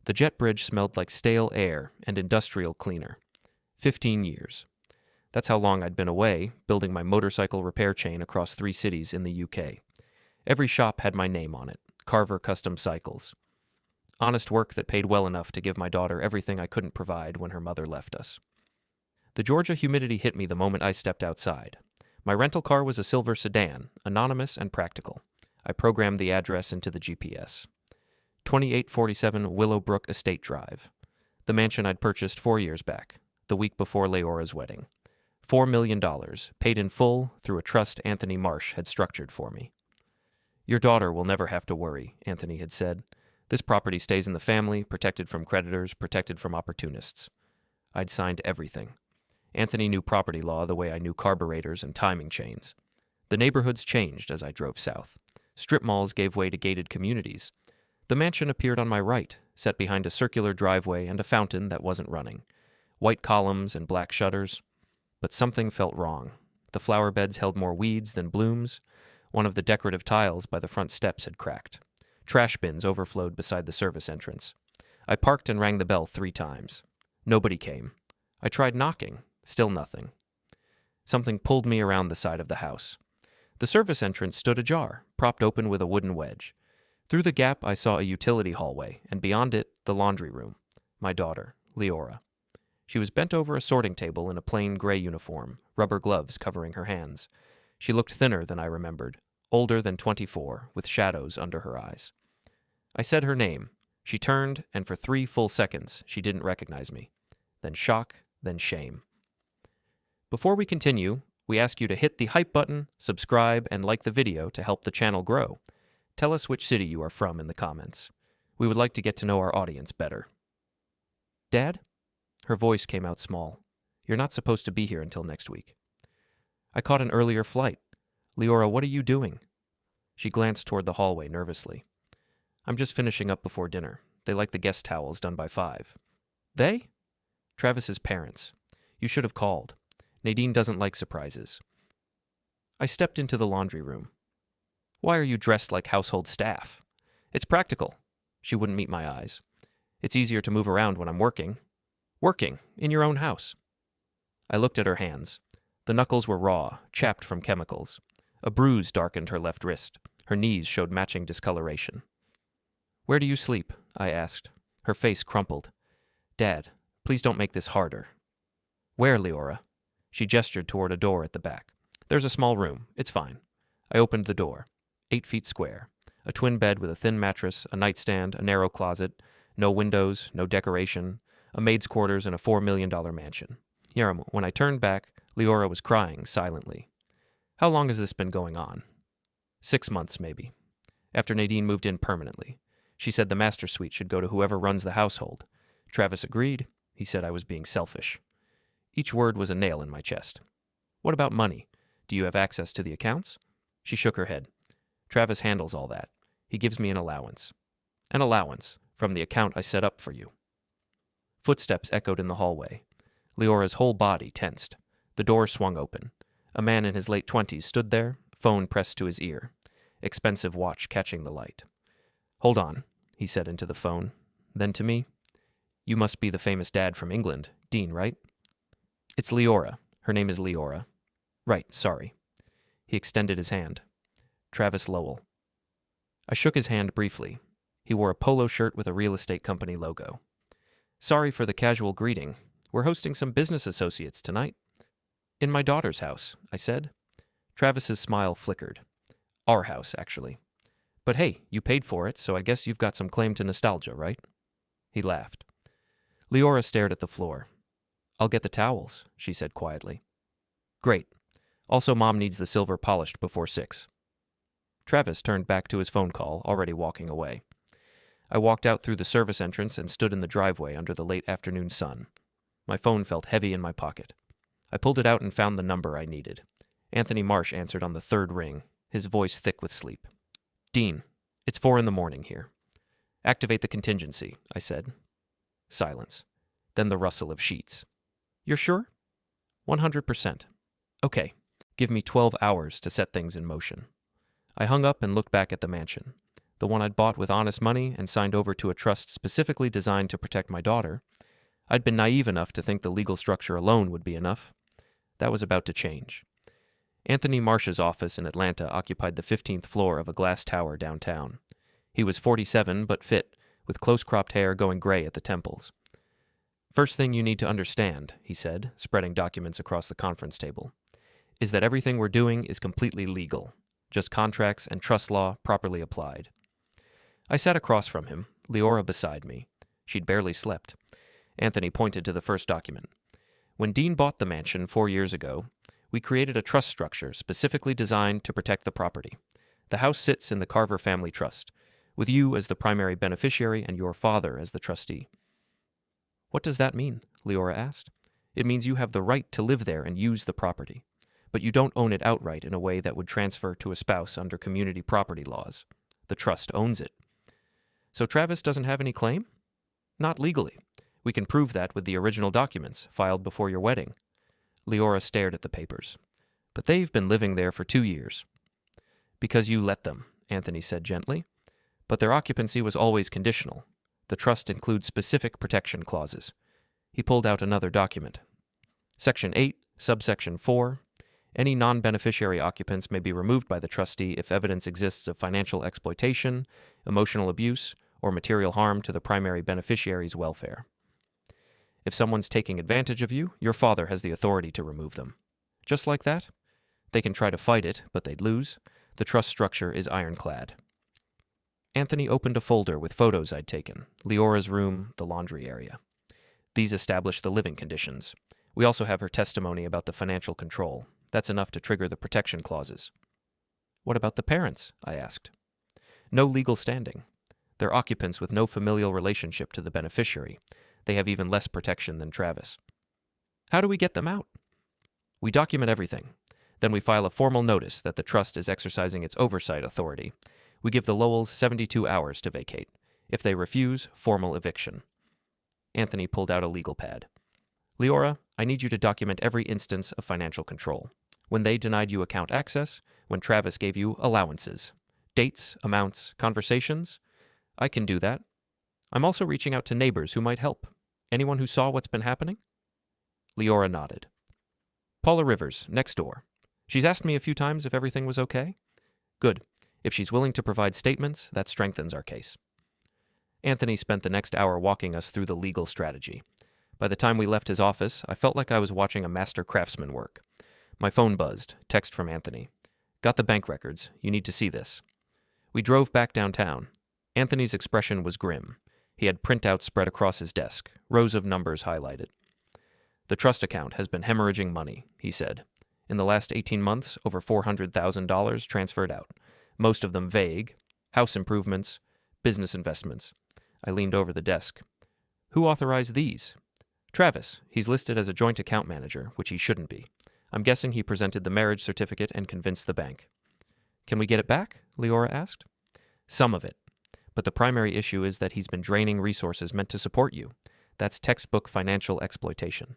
The jet bridge smelled like stale air and industrial cleaner. 15 years. That's how long I'd been away, building my motorcycle repair chain across 3 cities in the UK. Every shop had my name on it, Carver Custom Cycles. Honest work that paid well enough to give my daughter everything I couldn't provide when her mother left us. The Georgia humidity hit me the moment I stepped outside. My rental car was a silver sedan, anonymous and practical. I programmed the address into the GPS. 2847 Willowbrook Estate Drive. The mansion I'd purchased 4 years back, the week before Leora's wedding. $4 million, paid in full through a trust Anthony Marsh had structured for me. Your daughter will never have to worry, Anthony had said. This property stays in the family, protected from creditors, protected from opportunists. I'd signed everything. Anthony knew property law the way I knew carburetors and timing chains. The neighborhoods changed as I drove south. Strip malls gave way to gated communities. The mansion appeared on my right, set behind a circular driveway and a fountain that wasn't running. White columns and black shutters. But something felt wrong. The flower beds held more weeds than blooms. One of the decorative tiles by the front steps had cracked. Trash bins overflowed beside the service entrance. I parked and rang the bell 3 times. Nobody came. I tried knocking. Still nothing. Something pulled me around the side of the house. The service entrance stood ajar, propped open with a wooden wedge. Through the gap I saw a utility hallway, and beyond it, the laundry room. My daughter, Leora. She was bent over a sorting table in a plain gray uniform, rubber gloves covering her hands. She looked thinner than I remembered, older than 24, with shadows under her eyes. I said her name. She turned, and for 3 full seconds she didn't recognize me. Then shock, then shame. Before we continue, we ask you to hit the hype button, subscribe, and like the video to help the channel grow. Tell us which city you are from in the comments. We would like to get to know our audience better. Dad? Her voice came out small. You're not supposed to be here until next week. I caught an earlier flight. Leora, what are you doing? She glanced toward the hallway nervously. I'm just finishing up before dinner. They like the guest towels done by 5. They? Travis's parents. You should have called. Nadine doesn't like surprises. I stepped into the laundry room. Why are you dressed like household staff? It's practical. She wouldn't meet my eyes. It's easier to move around when I'm working. Working, in your own house. I looked at her hands. The knuckles were raw, chapped from chemicals. A bruise darkened her left wrist. Her knees showed matching discoloration. Where do you sleep? I asked. Her face crumpled. Dad, please don't make this harder. Where, Leora? She gestured toward a door at the back. There's a small room. It's fine. I opened the door. 8 feet square. A twin bed with a thin mattress, a nightstand, a narrow closet. No windows, no decoration. A maid's quarters in a $4 million mansion. When I turned back, Leora was crying silently. How long has this been going on? 6 months, maybe. After Nadine moved in permanently. She said the master suite should go to whoever runs the household. Travis agreed. He said I was being selfish. Each word was a nail in my chest. What about money? Do you have access to the accounts? She shook her head. Travis handles all that. He gives me an allowance. An allowance from the account I set up for you. Footsteps echoed in the hallway. Leora's whole body tensed. The door swung open. A man in his late 20s stood there, phone pressed to his ear. Expensive watch catching the light. Hold on, he said into the phone. Then to me, you must be the famous dad from England, Dean, right? It's Leora. Her name is Leora. Right, sorry. He extended his hand. Travis Lowell. I shook his hand briefly. He wore a polo shirt with a real estate company logo. Sorry for the casual greeting. We're hosting some business associates tonight. In my daughter's house, I said. Travis's smile flickered. Our house, actually. But hey, you paid for it, so I guess you've got some claim to nostalgia, right? He laughed. Leora stared at the floor. I'll get the towels, she said quietly. Great. Also, Mom needs the silver polished before 6. Travis turned back to his phone call, already walking away. I walked out through the service entrance and stood in the driveway under the late afternoon sun. My phone felt heavy in my pocket. I pulled it out and found the number I needed. Anthony Marsh answered on the 3rd ring, his voice thick with sleep. Dean, it's 4 a.m. here. Activate the contingency, I said. Silence. Then the rustle of sheets. You're sure? 100%. Okay, give me 12 hours to set things in motion. I hung up and looked back at the mansion. the one I'd bought with honest money and signed over to a trust specifically designed to protect my daughter. I'd been naive enough to think the legal structure alone would be enough. That was about to change. Anthony Marsh's office in Atlanta occupied the 15th floor of a glass tower downtown. He was 47 but fit, with close-cropped hair going gray at the temples. "First thing you need to understand," he said, spreading documents across the conference table, "is that everything we're doing is completely legal, just contracts and trust law properly applied." I sat across from him, Leora beside me. She'd barely slept. Anthony pointed to the first document. "When Dean bought the mansion 4 years ago, we created a trust structure specifically designed to protect the property. The house sits in the Carver family trust, with you as the primary beneficiary and your father as the trustee." "What does that mean?" Leora asked. "It means you have the right to live there and use the property, but you don't own it outright in a way that would transfer to a spouse under community property laws. The trust owns it." "So Travis doesn't have any claim?" "Not legally. We can prove that with the original documents filed before your wedding." Leora stared at the papers. "But they've been living there for 2 years." "Because you let them," Anthony said gently. "But their occupancy was always conditional. The trust includes specific protection clauses." He pulled out another document. "Section 8, subsection 4. Any non-beneficiary occupants may be removed by the trustee if evidence exists of financial exploitation, emotional abuse, or material harm to the primary beneficiary's welfare. If someone's taking advantage of you, your father has the authority to remove them. Just like that. They can try to fight it, but they'd lose. The trust structure is ironclad." Anthony opened a folder with photos I'd taken, Leora's room, the laundry area. "These establish the living conditions. We also have her testimony about the financial control. That's enough to trigger the protection clauses." "What about the parents?" I asked. "No legal standing. They're occupants with no familial relationship to the beneficiary. They have even less protection than Travis." "How do we get them out?" "We document everything. Then we file a formal notice that the trust is exercising its oversight authority. We give the Lowells 72 hours to vacate. If they refuse, formal eviction." Anthony pulled out a legal pad. "Leora, I need you to document every instance of financial control. When they denied you account access, when Travis gave you allowances. Dates, amounts, conversations. I can do that. I'm also reaching out to neighbors who might help. Anyone who saw what's been happening?" Leora nodded. "Paula Rivers, next door. She's asked me a few times if everything was okay." "Good. If she's willing to provide statements, that strengthens our case." Anthony spent the next hour walking us through the legal strategy. By the time we left his office, I felt like I was watching a master craftsman work. My phone buzzed, text from Anthony. "Got the bank records. You need to see this." We drove back downtown. Anthony's expression was grim. He had printouts spread across his desk, rows of numbers highlighted. "The trust account has been hemorrhaging money," he said. "In the last 18 months, over $400,000 transferred out. Most of them vague. House improvements, business investments." I leaned over the desk. "Who authorized these?" "Travis. He's listed as a joint account manager, which he shouldn't be. I'm guessing he presented the marriage certificate and convinced the bank." "Can we get it back?" Leora asked. "Some of it. But the primary issue is that he's been draining resources meant to support you. That's textbook financial exploitation."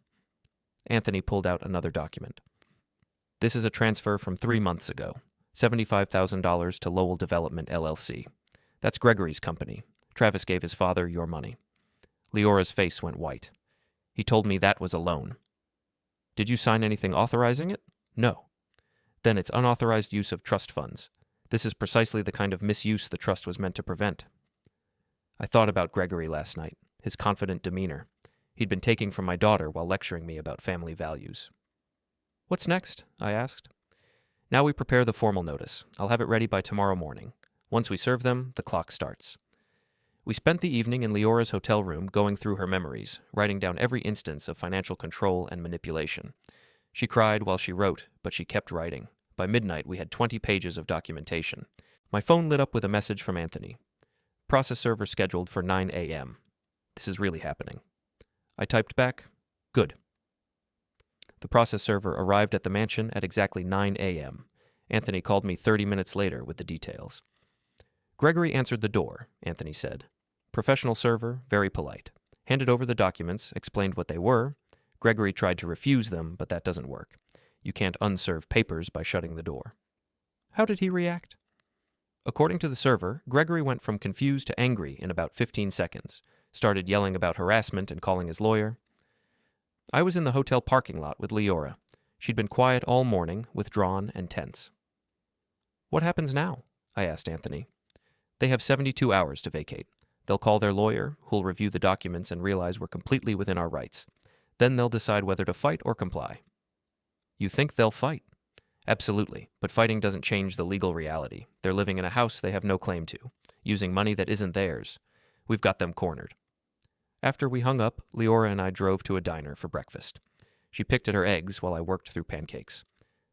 Anthony pulled out another document. "This is a transfer from 3 months ago. $75,000 to Lowell Development, LLC. That's Gregory's company. Travis gave his father your money." Leora's face went white. "He told me that was a loan." "Did you sign anything authorizing it?" "No." "Then it's unauthorized use of trust funds. This is precisely the kind of misuse the trust was meant to prevent." I thought about Gregory last night, his confident demeanor. He'd been taking from my daughter while lecturing me about family values. "What's next?" I asked. "Now we prepare the formal notice. I'll have it ready by tomorrow morning. Once we serve them, the clock starts." We spent the evening in Leora's hotel room going through her memories, writing down every instance of financial control and manipulation. She cried while she wrote, but she kept writing. By midnight, we had 20 pages of documentation. My phone lit up with a message from Anthony. "Process server scheduled for 9 a.m. This is really happening." I typed back, "Good." The process server arrived at the mansion at exactly 9 a.m. Anthony called me 30 minutes later with the details. "Gregory answered the door," Anthony said. "Professional server, very polite. Handed over the documents, explained what they were. Gregory tried to refuse them, but that doesn't work. You can't unserve papers by shutting the door." "How did he react?" According to the server, Gregory went from confused to angry in about 15 seconds, started yelling about harassment and calling his lawyer. I was in the hotel parking lot with Leora. She'd been quiet all morning, withdrawn and tense. What happens now? I asked Anthony. They have 72 hours to vacate. They'll call their lawyer, who'll review the documents and realize we're completely within our rights. Then they'll decide whether to fight or comply. You think they'll fight? Absolutely, but fighting doesn't change the legal reality. They're living in a house they have no claim to, using money that isn't theirs. We've got them cornered. After we hung up, Leora and I drove to a diner for breakfast. She picked at her eggs while I worked through pancakes.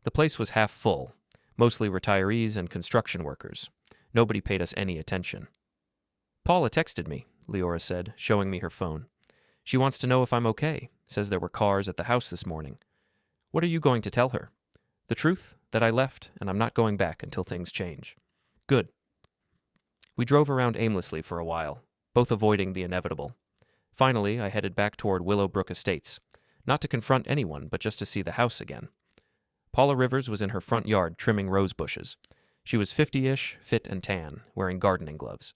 The place was half full, mostly retirees and construction workers. Nobody paid us any attention. Paula texted me, Leora said, showing me her phone. She wants to know if I'm okay, says there were cars at the house this morning. What are you going to tell her? The truth, that I left, and I'm not going back until things change. Good. We drove around aimlessly for a while, both avoiding the inevitable. Finally, I headed back toward Willowbrook Estates, not to confront anyone, but just to see the house again. Paula Rivers was in her front yard trimming rose bushes. She was 50-ish, fit and tan, wearing gardening gloves.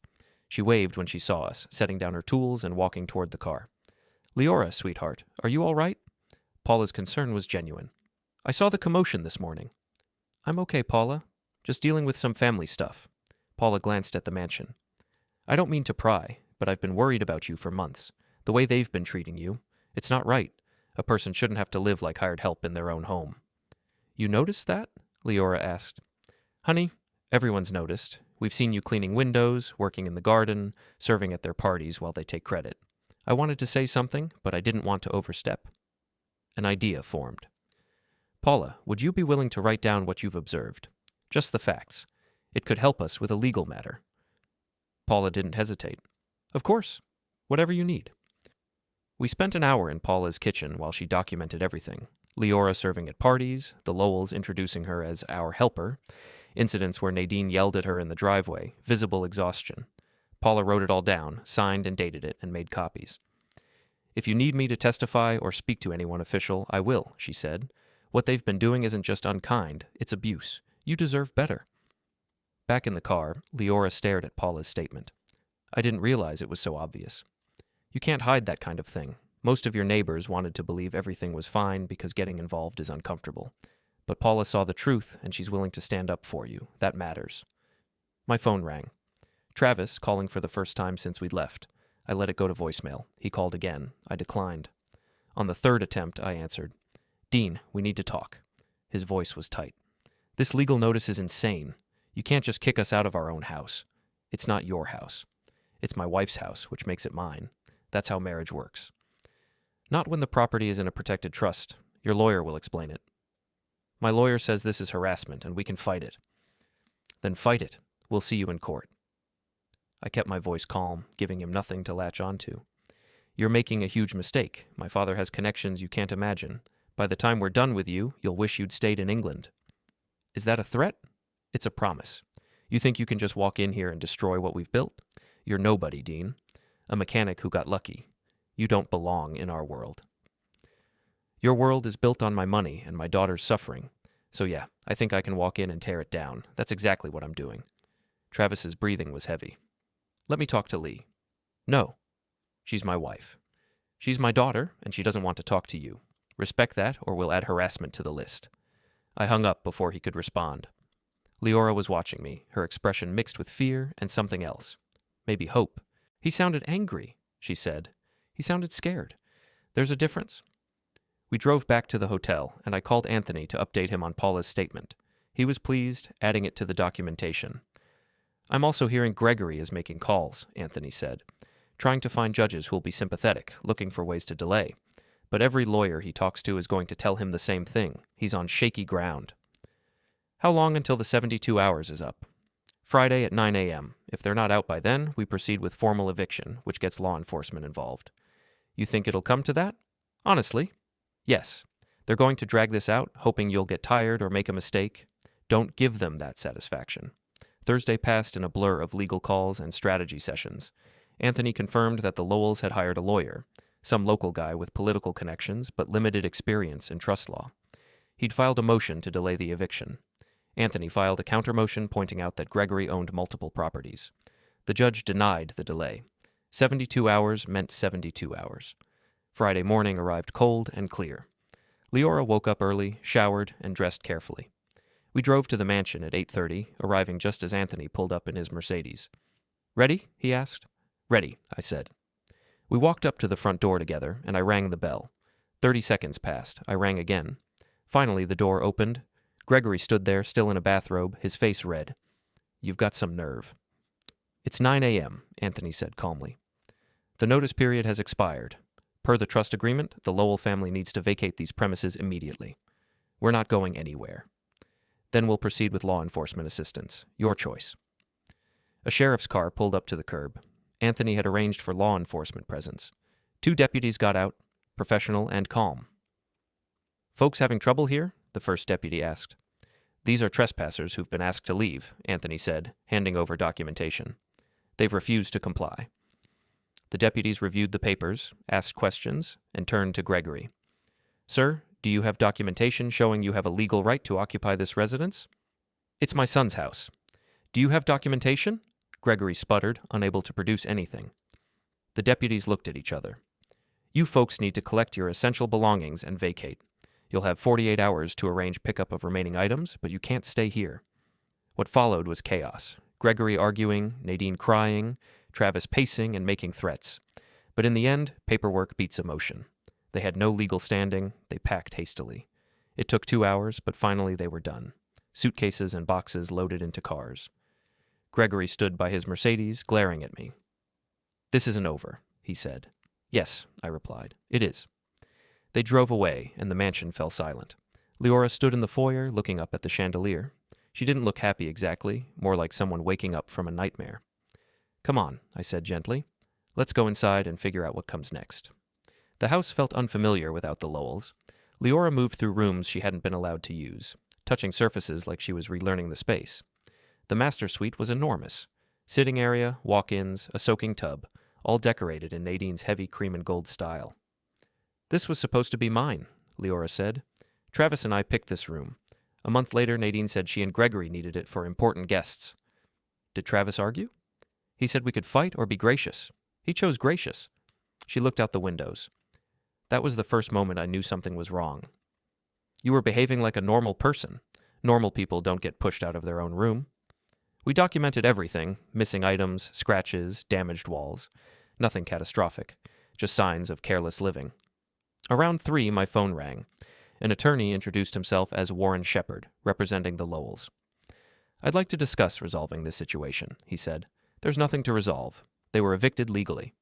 She waved when she saw us, setting down her tools and walking toward the car. Leora, sweetheart, are you all right? Paula's concern was genuine. I saw the commotion this morning. I'm okay, Paula. Just dealing with some family stuff. Paula glanced at the mansion. I don't mean to pry, but I've been worried about you for months. The way they've been treating you. It's not right. A person shouldn't have to live like hired help in their own home. You noticed that? Leora asked. Honey, everyone's noticed. We've seen you cleaning windows, working in the garden, serving at their parties while they take credit. I wanted to say something, but I didn't want to overstep. An idea formed. Paula, would you be willing to write down what you've observed? Just the facts. It could help us with a legal matter. Paula didn't hesitate. Of course. Whatever you need. We spent an hour in Paula's kitchen while she documented everything. Leora serving at parties, the Lowells introducing her as our helper, incidents where Nadine yelled at her in the driveway, visible exhaustion. Paula wrote it all down, signed and dated it, and made copies. If you need me to testify or speak to anyone official, I will, she said. What they've been doing isn't just unkind, it's abuse. You deserve better. Back in the car, Leora stared at Paula's statement. I didn't realize it was so obvious. You can't hide that kind of thing. Most of your neighbors wanted to believe everything was fine because getting involved is uncomfortable. But Paula saw the truth, and she's willing to stand up for you. That matters. My phone rang. Travis, calling for the first time since we'd left. I let it go to voicemail. He called again. I declined. On the third attempt, I answered. Dean, we need to talk. His voice was tight. This legal notice is insane. You can't just kick us out of our own house. It's not your house. It's my wife's house, which makes it mine. That's how marriage works. Not when the property is in a protected trust. Your lawyer will explain it. My lawyer says this is harassment and we can fight it. Then fight it. We'll see you in court. I kept my voice calm, giving him nothing to latch onto. You're making a huge mistake. My father has connections you can't imagine. By the time we're done with you, you'll wish you'd stayed in England. Is that a threat? It's a promise. You think you can just walk in here and destroy what we've built? You're nobody, Dean. A mechanic who got lucky. You don't belong in our world. Your world is built on my money and my daughter's suffering. So yeah, I think I can walk in and tear it down. That's exactly what I'm doing. Travis's breathing was heavy. Let me talk to Lee. No. She's my wife. She's my daughter, and she doesn't want to talk to you. Respect that, or we'll add harassment to the list. I hung up before he could respond. Leora was watching me, her expression mixed with fear and something else. Maybe hope. He sounded angry, she said. He sounded scared. There's a difference. We drove back to the hotel, and I called Anthony to update him on Paula's statement. He was pleased, adding it to the documentation. I'm also hearing Gregory is making calls, Anthony said, trying to find judges who'll be sympathetic, looking for ways to delay. But every lawyer he talks to is going to tell him the same thing. He's on shaky ground. How long until the 72 hours is up? Friday at 9 a.m. If they're not out by then, we proceed with formal eviction, which gets law enforcement involved. You think it'll come to that? Honestly, yes. They're going to drag this out, hoping you'll get tired or make a mistake. Don't give them that satisfaction. Thursday passed in a blur of legal calls and strategy sessions. Anthony confirmed that the Lowells had hired a lawyer, some local guy with political connections but limited experience in trust law. He'd filed a motion to delay the eviction. Anthony filed a counter-motion pointing out that Gregory owned multiple properties. The judge denied the delay. 72 hours meant 72 hours. Friday morning arrived cold and clear. Leora woke up early, showered, and dressed carefully. We drove to the mansion at 8:30, arriving just as Anthony pulled up in his Mercedes. "Ready?" he asked. "Ready," I said. We walked up to the front door together, and I rang the bell. 30 seconds passed. I rang again. Finally, the door opened. Gregory stood there, still in a bathrobe, his face red. "You've got some nerve." "It's 9 a.m., Anthony said calmly. "The notice period has expired. Per the trust agreement, the Lowell family needs to vacate these premises immediately. We're not going anywhere. Then we'll proceed with law enforcement assistance. Your choice." A sheriff's car pulled up to the curb. Anthony had arranged for law enforcement presence. 2 deputies got out, professional and calm. "Folks having trouble here?" the first deputy asked. "These are trespassers who've been asked to leave," Anthony said, handing over documentation. "They've refused to comply." The deputies reviewed the papers, asked questions, and turned to Gregory. "Sir, do you have documentation showing you have a legal right to occupy this residence?" "It's my son's house." "Do you have documentation?" Gregory sputtered, unable to produce anything. The deputies looked at each other. "You folks need to collect your essential belongings and vacate. You'll have 48 hours to arrange pickup of remaining items, but you can't stay here." What followed was chaos. Gregory arguing, Nadine crying, Travis pacing and making threats. But in the end, paperwork beats emotion. They had no legal standing. They packed hastily. It took 2 hours, but finally they were done. Suitcases and boxes loaded into cars. Gregory stood by his Mercedes, glaring at me. "This isn't over," he said. "Yes," I replied. "It is." They drove away, and the mansion fell silent. Leora stood in the foyer, looking up at the chandelier. She didn't look happy exactly, more like someone waking up from a nightmare. "Come on," I said gently. "Let's go inside and figure out what comes next." The house felt unfamiliar without the Lowells. Leora moved through rooms she hadn't been allowed to use, touching surfaces like she was relearning the space. The master suite was enormous. Sitting area, walk-ins, a soaking tub, all decorated in Nadine's heavy cream and gold style. "This was supposed to be mine," Leora said. "Travis and I picked this room. A month later, Nadine said she and Gregory needed it for important guests." "Did Travis argue?" "He said we could fight or be gracious. He chose gracious." She looked out the windows. That was the first moment I knew something was wrong. "You were behaving like a normal person. Normal people don't get pushed out of their own room." We documented everything, missing items, scratches, damaged walls. Nothing catastrophic, just signs of careless living. Around 3, my phone rang. An attorney introduced himself as Warren Shepard, representing the Lowells. "I'd like to discuss resolving this situation," he said. "There's nothing to resolve. They were evicted legally.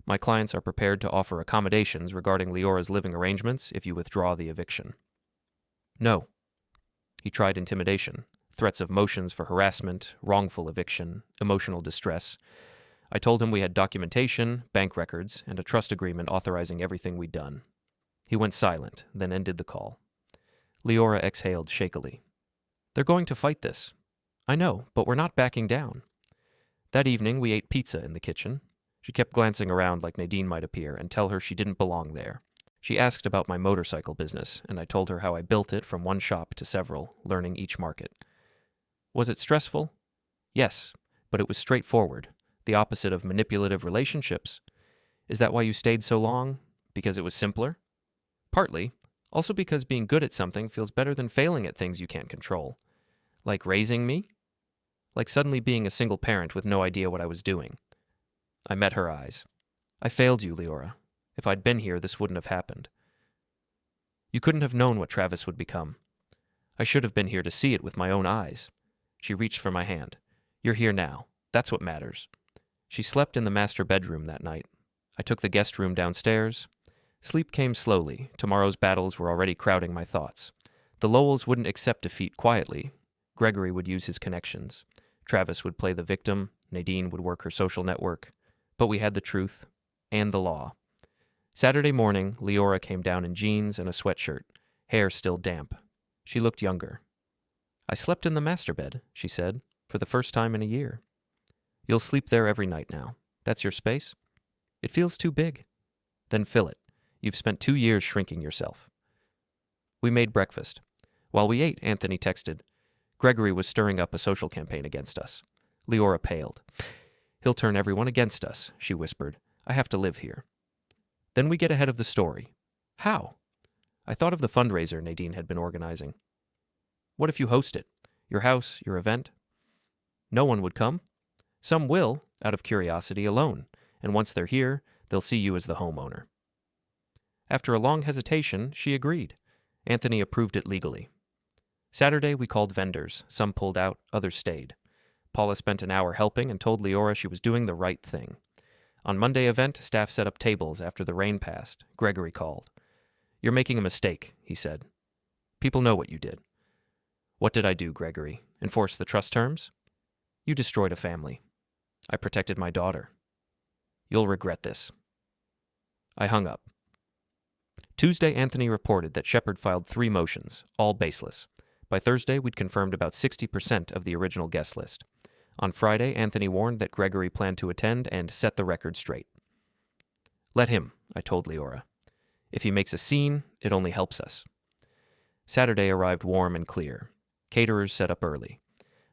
My clients are prepared to offer accommodations regarding Leora's living arrangements if you withdraw the eviction." "No." He tried intimidation, threats of motions for harassment, wrongful eviction, emotional distress. I told him we had documentation, bank records, and a trust agreement authorizing everything we'd done. He went silent, then ended the call. Leora exhaled shakily. "They're going to fight this." "I know, but we're not backing down." That evening, we ate pizza in the kitchen. She kept glancing around like Nadine might appear and tell her she didn't belong there. She asked about my motorcycle business, and I told her how I built it from one shop to several, learning each market. "Was it stressful?" "Yes, but it was straightforward, the opposite of manipulative relationships." "Is that why you stayed so long? Because it was simpler?" "Partly. Also because being good at something feels better than failing at things you can't control." "Like raising me?" "Like suddenly being a single parent with no idea what I was doing." I met her eyes. "I failed you, Leora. If I'd been here, this wouldn't have happened." "You couldn't have known what Travis would become." "I should have been here to see it with my own eyes." She reached for my hand. "You're here now. That's what matters." She slept in the master bedroom that night. I took the guest room downstairs. Sleep came slowly. Tomorrow's battles were already crowding my thoughts. The Lowells wouldn't accept defeat quietly. Gregory would use his connections. Travis would play the victim. Nadine would work her social network. But we had the truth and the law. Saturday morning, Leora came down in jeans and a sweatshirt, hair still damp. She looked younger. "I slept in the master bed," she said, "for the first time in a year." "You'll sleep there every night now. That's your space?" "It feels too big." "Then fill it. You've spent 2 years shrinking yourself." We made breakfast. While we ate, Anthony texted, Gregory was stirring up a social campaign against us. Leora paled. He'll turn everyone against us, she whispered. I have to live here. Then we get ahead of the story. How? I thought of the fundraiser Nadine had been organizing. What if you host it? Your house, your event? No one would come. Some will, out of curiosity alone, and once they're here, they'll see you as the homeowner. After a long hesitation, she agreed. Anthony approved it legally. Saturday, we called vendors. Some pulled out, others stayed. Paula spent an hour helping and told Leora she was doing the right thing. On Monday event, staff set up tables after the rain passed. Gregory called. You're making a mistake, he said. People know what you did. What did I do, Gregory? Enforce the trust terms? You destroyed a family. I protected my daughter. You'll regret this. I hung up. Tuesday, Anthony reported that Shepard filed 3 motions, all baseless. By Thursday, we'd confirmed about 60% of the original guest list. On Friday, Anthony warned that Gregory planned to attend and set the record straight. Let him, I told Leora. If he makes a scene, it only helps us. Saturday arrived warm and clear. Caterers set up early.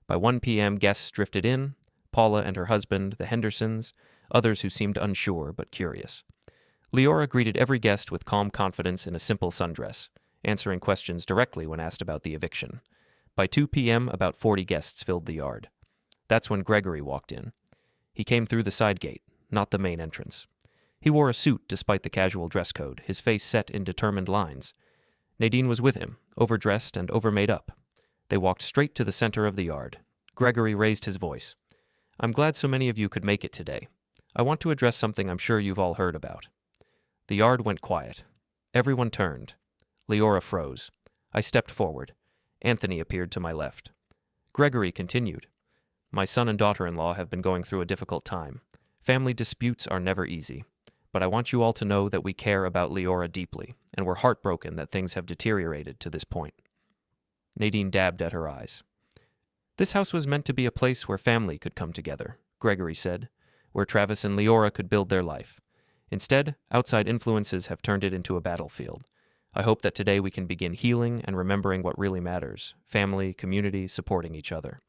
By 1 p.m., guests drifted in, Paula and her husband, the Hendersons, others who seemed unsure but curious. Leora greeted every guest with calm confidence in a simple sundress, answering questions directly when asked about the eviction. By 2 p.m., about 40 guests filled the yard. That's when Gregory walked in. He came through the side gate, not the main entrance. He wore a suit despite the casual dress code, his face set in determined lines. Nadine was with him, overdressed and overmade up. They walked straight to the center of the yard. Gregory raised his voice. I'm glad so many of you could make it today. I want to address something I'm sure you've all heard about. The yard went quiet. Everyone turned. Leora froze. I stepped forward. Anthony appeared to my left. Gregory continued. My son and daughter-in-law have been going through a difficult time. Family disputes are never easy. But I want you all to know that we care about Leora deeply, and we're heartbroken that things have deteriorated to this point. Nadine dabbed at her eyes. This house was meant to be a place where family could come together, Gregory said, where Travis and Leora could build their life. Instead, outside influences have turned it into a battlefield. I hope that today we can begin healing and remembering what really matters, family, community, supporting each other.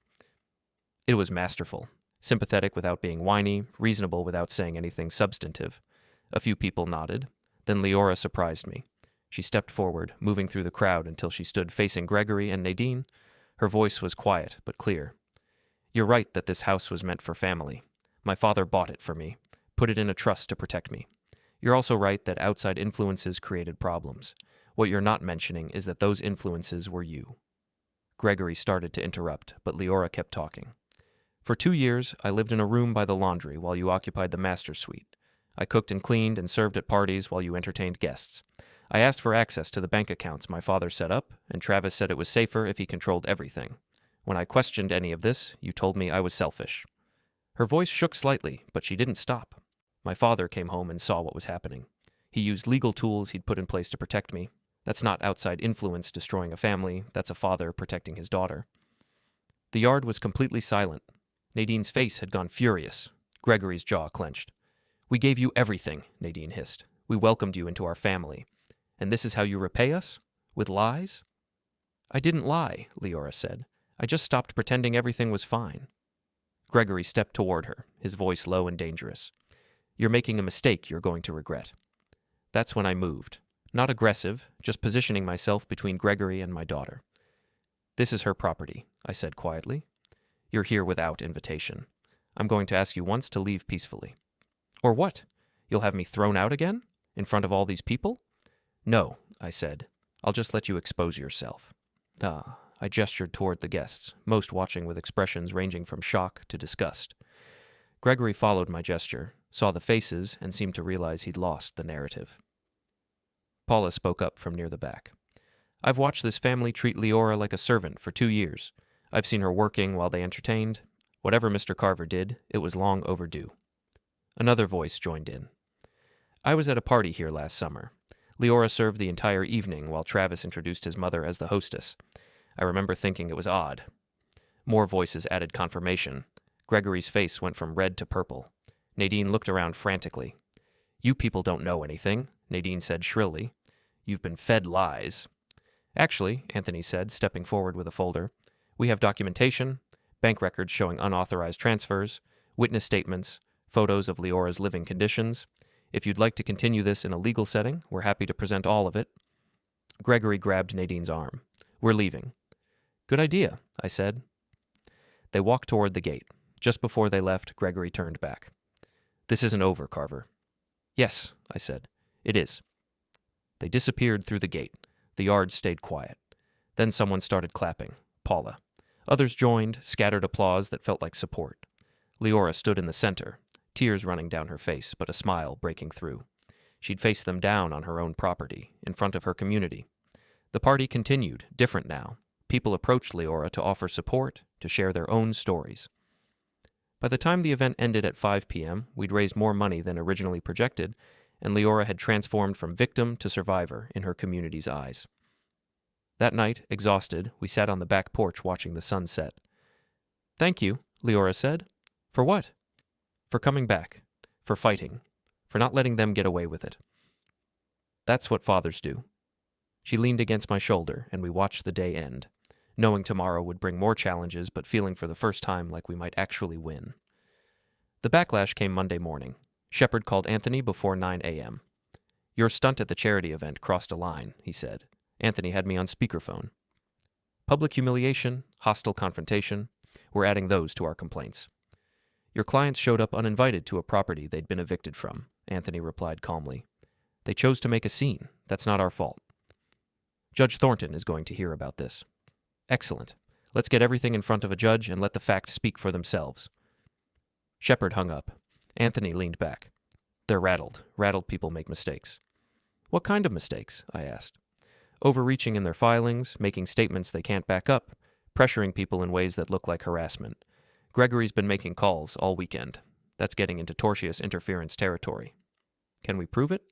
It was masterful, sympathetic without being whiny, reasonable without saying anything substantive. A few people nodded. Then Leora surprised me. She stepped forward, moving through the crowd until she stood facing Gregory and Nadine. Her voice was quiet but clear. You're right that this house was meant for family. My father bought it for me, put it in a trust to protect me. You're also right that outside influences created problems. What you're not mentioning is that those influences were you. Gregory started to interrupt, but Leora kept talking. For 2 years, I lived in a room by the laundry while you occupied the master suite. I cooked and cleaned and served at parties while you entertained guests. I asked for access to the bank accounts my father set up, and Travis said it was safer if he controlled everything. When I questioned any of this, you told me I was selfish. Her voice shook slightly, but she didn't stop. My father came home and saw what was happening. He used legal tools he'd put in place to protect me. That's not outside influence destroying a family, that's a father protecting his daughter. The yard was completely silent. Nadine's face had gone furious. Gregory's jaw clenched. We gave you everything, Nadine hissed. We welcomed you into our family. And this is how you repay us? With lies? I didn't lie, Leora said. I just stopped pretending everything was fine. Gregory stepped toward her, his voice low and dangerous. You're making a mistake you're going to regret. That's when I moved. Not aggressive, just positioning myself between Gregory and my daughter. This is her property, I said quietly. You're here without invitation. I'm going to ask you once to leave peacefully. Or what? You'll have me thrown out again? In front of all these people? No, I said. I'll just let you expose yourself. I gestured toward the guests, most watching with expressions ranging from shock to disgust. Gregory followed my gesture, saw the faces, and seemed to realize he'd lost the narrative. Paula spoke up from near the back. I've watched this family treat Leora like a servant for 2 years. I've seen her working while they entertained. Whatever Mr. Carver did, it was long overdue. Another voice joined in. I was at a party here last summer. Leora served the entire evening while Travis introduced his mother as the hostess. I remember thinking it was odd. More voices added confirmation. Gregory's face went from red to purple. Nadine looked around frantically. You people don't know anything, Nadine said shrilly. You've been fed lies. Actually, Anthony said, stepping forward with a folder, We have documentation, bank records showing unauthorized transfers, witness statements, photos of Leora's living conditions. If you'd like to continue this in a legal setting, we're happy to present all of it. Gregory grabbed Nadine's arm. We're leaving. Good idea, I said. They walked toward the gate. Just before they left, Gregory turned back. This isn't over, Carver. Yes, I said. It is. They disappeared through the gate. The yard stayed quiet. Then someone started clapping. Paula. Others joined, scattered applause that felt like support. Leora stood in the center, tears running down her face, but a smile breaking through. She'd faced them down on her own property, in front of her community. The party continued, different now. People approached Leora to offer support, to share their own stories. By the time the event ended at 5 p.m., we'd raised more money than originally projected, and Leora had transformed from victim to survivor in her community's eyes. That night, exhausted, we sat on the back porch watching the sun set. Thank you, Leora said. For what? For coming back. For fighting. For not letting them get away with it. That's what fathers do. She leaned against my shoulder, and we watched the day end, knowing tomorrow would bring more challenges, but feeling for the first time like we might actually win. The backlash came Monday morning. Shepard called Anthony before 9 a.m. Your stunt at the charity event crossed a line, he said. Anthony had me on speakerphone. Public humiliation, hostile confrontation, we're adding those to our complaints. Your clients showed up uninvited to a property they'd been evicted from, Anthony replied calmly. They chose to make a scene. That's not our fault. Judge Thornton is going to hear about this. Excellent. Let's get everything in front of a judge and let the facts speak for themselves. Shepard hung up. Anthony leaned back. They're rattled. Rattled people make mistakes. What kind of mistakes? I asked. Overreaching in their filings, making statements they can't back up, pressuring people in ways that look like harassment. Gregory's been making calls all weekend. That's getting into tortious interference territory. Can we prove it?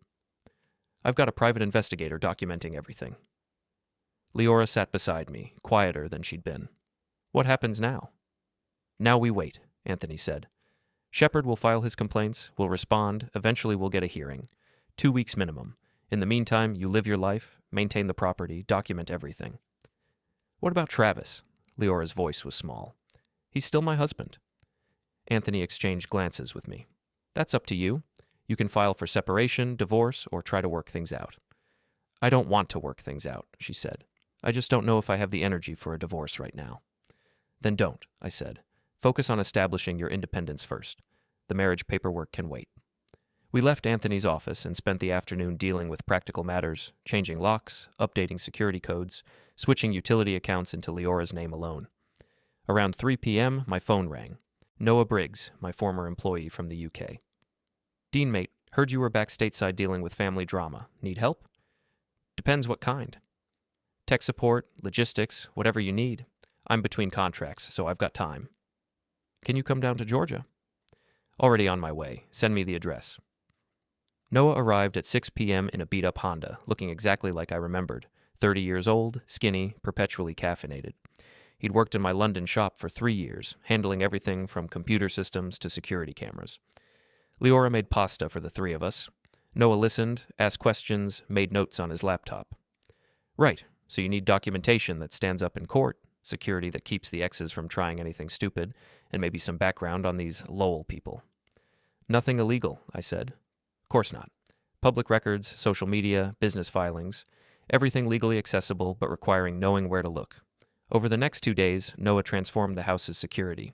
I've got a private investigator documenting everything. Leora sat beside me, quieter than she'd been. What happens now? Now we wait, Anthony said. Shepard will file his complaints, we'll respond, eventually we'll get a hearing. 2 weeks minimum. In the meantime, you live your life, maintain the property, document everything. What about Travis? Leora's voice was small. He's still my husband. Anthony exchanged glances with me. That's up to you. You can file for separation, divorce, or try to work things out. I don't want to work things out, she said. I just don't know if I have the energy for a divorce right now. Then don't, I said. Focus on establishing your independence first. The marriage paperwork can wait. We left Anthony's office and spent the afternoon dealing with practical matters, changing locks, updating security codes, switching utility accounts into Leora's name alone. Around 3 p.m., my phone rang. Noah Briggs, my former employee from the UK. Dean, mate, heard you were back stateside dealing with family drama. Need help? Depends what kind. Tech support, logistics, whatever you need. I'm between contracts, so I've got time. Can you come down to Georgia? Already on my way. Send me the address. Noah arrived at 6 p.m. in a beat-up Honda, looking exactly like I remembered. 30 years old, skinny, perpetually caffeinated. He'd worked in my London shop for 3 years, handling everything from computer systems to security cameras. Leora made pasta for the three of us. Noah listened, asked questions, made notes on his laptop. Right, so you need documentation that stands up in court, security that keeps the exes from trying anything stupid, and maybe some background on these Lowell people. Nothing illegal, I said. Of course not. Public records, social media, business filings, everything legally accessible but requiring knowing where to look. Over the next 2 days, Noah transformed the house's security.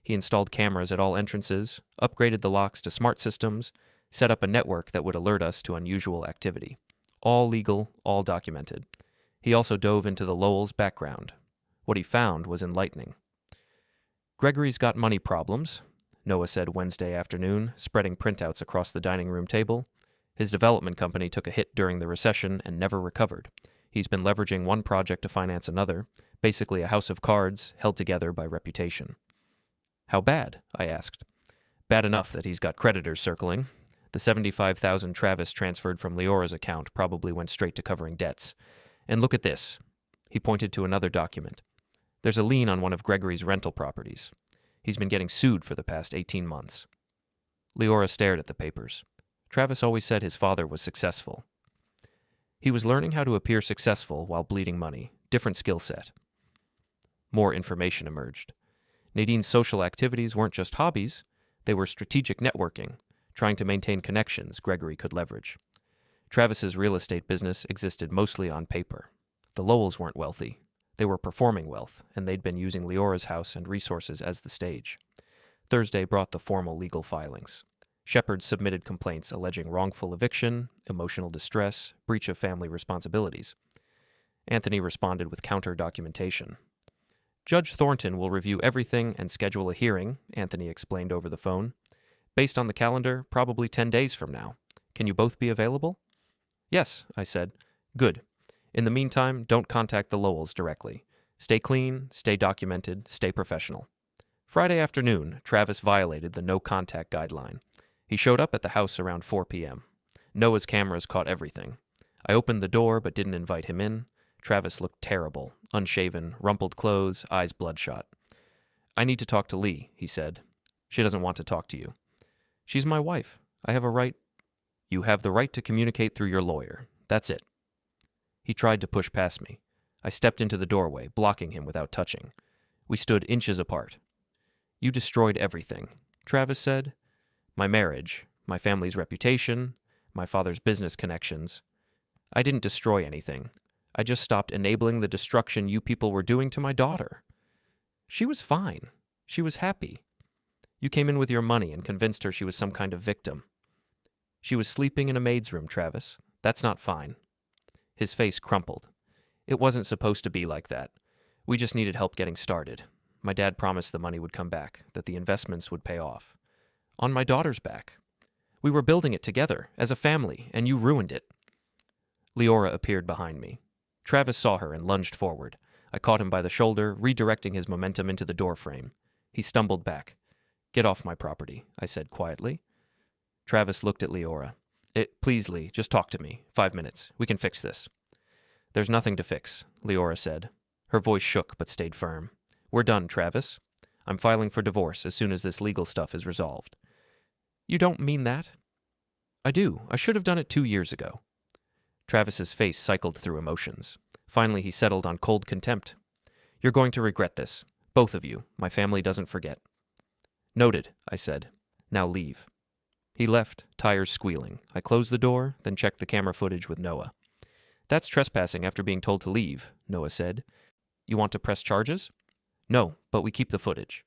He installed cameras at all entrances, upgraded the locks to smart systems, set up a network that would alert us to unusual activity. All legal, all documented. He also dove into the Lowell's background. What he found was enlightening. Gregory's got money problems, Noah said Wednesday afternoon, spreading printouts across the dining room table. His development company took a hit during the recession and never recovered. He's been leveraging one project to finance another, basically a house of cards held together by reputation. How bad? I asked. Bad enough that he's got creditors circling. The $75,000 Travis transferred from Leora's account probably went straight to covering debts. And look at this. He pointed to another document. There's a lien on one of Gregory's rental properties. He's been getting sued for the past 18 months. Leora stared at the papers. Travis always said his father was successful. He was learning how to appear successful while bleeding money. Different skill set. more information emerged. Nadine's social activities weren't just hobbies, they were strategic networking, trying to maintain connections Gregory could leverage. Travis's real estate business existed mostly on paper. The Lowells weren't wealthy. They were performing wealth, and they'd been using Leora's house and resources as the stage. Thursday brought the formal legal filings. Shepard submitted complaints alleging wrongful eviction, emotional distress, breach of family responsibilities. Anthony responded with counter-documentation. Judge Thornton will review everything and schedule a hearing, Anthony explained over the phone. Based on the calendar, probably 10 days from now. Can you both be available? Yes, I said. Good. In the meantime, don't contact the Lowells directly. Stay clean, stay documented, stay professional. Friday afternoon, Travis violated the no-contact guideline. He showed up at the house around 4 p.m. Noah's cameras caught everything. I opened the door but didn't invite him in. Travis looked terrible, unshaven, rumpled clothes, eyes bloodshot. I need to talk to Lee, he said. She doesn't want to talk to you. She's my wife. I have a right. You have the right to communicate through your lawyer. That's it. He tried to push past me. I stepped into the doorway, blocking him without touching. We stood inches apart. You destroyed everything, Travis said. My marriage, my family's reputation, my father's business connections. I didn't destroy anything. I just stopped enabling the destruction you people were doing to my daughter. She was fine. She was happy. You came in with your money and convinced her she was some kind of victim. She was sleeping in a maid's room, Travis. That's not fine. His face crumpled. It wasn't supposed to be like that. We just needed help getting started. My dad promised the money would come back, that the investments would pay off. On my daughter's back. We were building it together, as a family, and you ruined it. Leora appeared behind me. Travis saw her and lunged forward. I caught him by the shoulder, redirecting his momentum into the doorframe. He stumbled back. Get off my property, I said quietly. Travis looked at Leora. Please, Lee, just talk to me. 5 minutes. We can fix this. There's nothing to fix, Leora said. Her voice shook but stayed firm. We're done, Travis. I'm filing for divorce as soon as this legal stuff is resolved. You don't mean that? I do. I should have done it 2 years ago. Travis's face cycled through emotions. Finally, he settled on cold contempt. You're going to regret this. Both of you. My family doesn't forget. Noted, I said. Now leave. He left, tires squealing. I closed the door, then checked the camera footage with Noah. That's trespassing after being told to leave, Noah said. You want to press charges? No, but we keep the footage.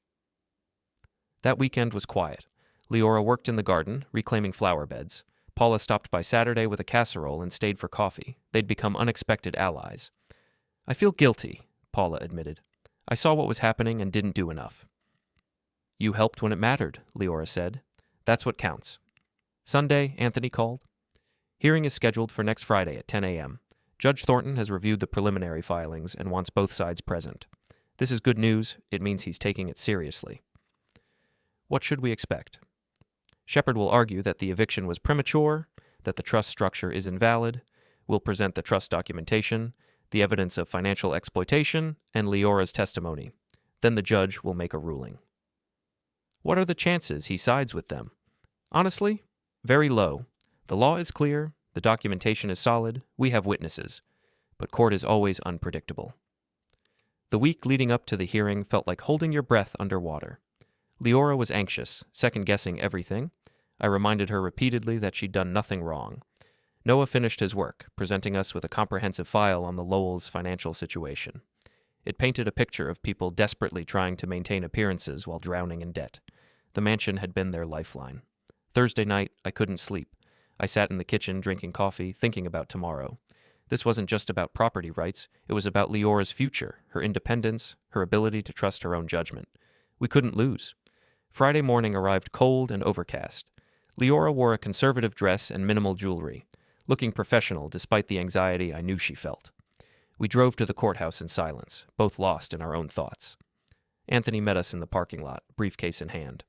That weekend was quiet. Leora worked in the garden, reclaiming flower beds. Paula stopped by Saturday with a casserole and stayed for coffee. They'd become unexpected allies. I feel guilty, Paula admitted. I saw what was happening and didn't do enough. You helped when it mattered, Leora said. That's what counts. Sunday, Anthony called. Hearing is scheduled for next Friday at 10 a.m. Judge Thornton has reviewed the preliminary filings and wants both sides present. This is good news. It means he's taking it seriously. What should we expect? Shepard will argue that the eviction was premature, that the trust structure is invalid, will present the trust documentation, the evidence of financial exploitation, and Leora's testimony. Then the judge will make a ruling. What are the chances he sides with them? Honestly, very low. The law is clear, the documentation is solid, we have witnesses. But court is always unpredictable. The week leading up to the hearing felt like holding your breath underwater. Leora was anxious, second-guessing everything. I reminded her repeatedly that she'd done nothing wrong. Noah finished his work, presenting us with a comprehensive file on the Lowells' financial situation. It painted a picture of people desperately trying to maintain appearances while drowning in debt. The mansion had been their lifeline. Thursday night, I couldn't sleep. I sat in the kitchen drinking coffee, thinking about tomorrow. This wasn't just about property rights, it was about Leora's future, her independence, her ability to trust her own judgment. We couldn't lose. Friday morning arrived cold and overcast. Leora wore a conservative dress and minimal jewelry, looking professional despite the anxiety I knew she felt. We drove to the courthouse in silence, both lost in our own thoughts. Anthony met us in the parking lot, briefcase in hand.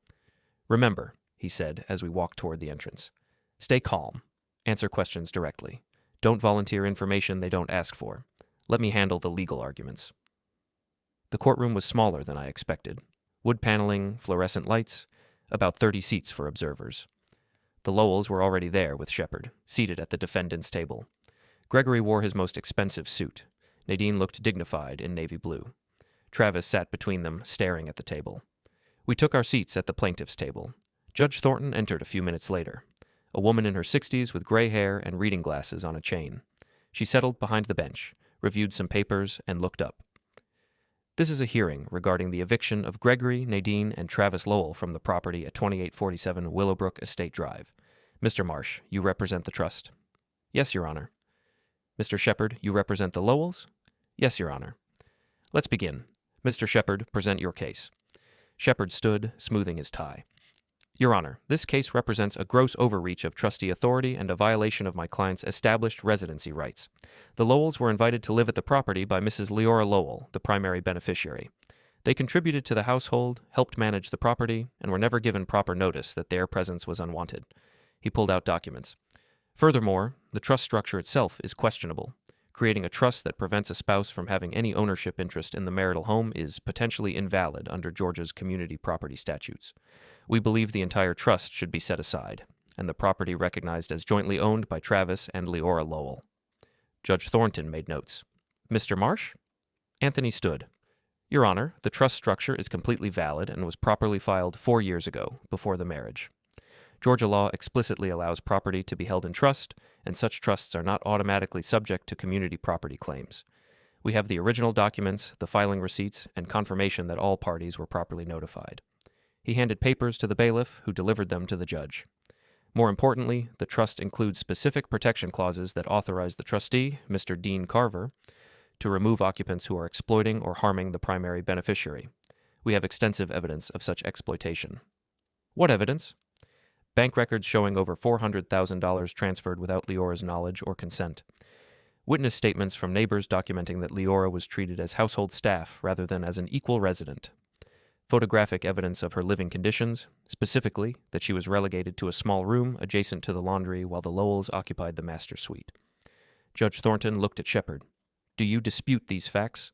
Remember, he said as we walked toward the entrance, stay calm. Answer questions directly. Don't volunteer information they don't ask for. Let me handle the legal arguments. The courtroom was smaller than I expected. Wood paneling, fluorescent lights, about 30 seats for observers. The Lowells were already there with Shepard, seated at the defendant's table. Gregory wore his most expensive suit. Nadine looked dignified in navy blue. Travis sat between them, staring at the table. We took our seats at the plaintiff's table. Judge Thornton entered a few minutes later. A woman in her 60s with gray hair and reading glasses on a chain. She settled behind the bench, reviewed some papers, and looked up. This is a hearing regarding the eviction of Gregory, Nadine, and Travis Lowell from the property at 2847 Willowbrook Estate Drive. Mr. Marsh, you represent the trust? Yes, Your Honor. Mr. Shepard, you represent the Lowells? Yes, Your Honor. Let's begin. Mr. Shepard, present your case. Shepard stood, smoothing his tie. Your Honor, this case represents a gross overreach of trustee authority and a violation of my client's established residency rights. The Lowells were invited to live at the property by Mrs. Leora Lowell, the primary beneficiary. They contributed to the household, helped manage the property, and were never given proper notice that their presence was unwanted. He pulled out documents. Furthermore, the trust structure itself is questionable. Creating a trust that prevents a spouse from having any ownership interest in the marital home is potentially invalid under Georgia's community property statutes. We believe the entire trust should be set aside, and the property recognized as jointly owned by Travis and Leora Lowell. Judge Thornton made notes. Mr. Marsh? Anthony stood. Your Honor, the trust structure is completely valid and was properly filed 4 years ago, before the marriage. Georgia law explicitly allows property to be held in trust, and such trusts are not automatically subject to community property claims. We have the original documents, the filing receipts, and confirmation that all parties were properly notified. He handed papers to the bailiff, who delivered them to the judge. More importantly, the trust includes specific protection clauses that authorize the trustee, Mr. Dean Carver, to remove occupants who are exploiting or harming the primary beneficiary. We have extensive evidence of such exploitation. What evidence? Bank records showing over $400,000 transferred without Leora's knowledge or consent. Witness statements from neighbors documenting that Leora was treated as household staff rather than as an equal resident. Photographic evidence of her living conditions, specifically that she was relegated to a small room adjacent to the laundry while the Lowells occupied the master suite. Judge Thornton looked at Shepard. Do you dispute these facts?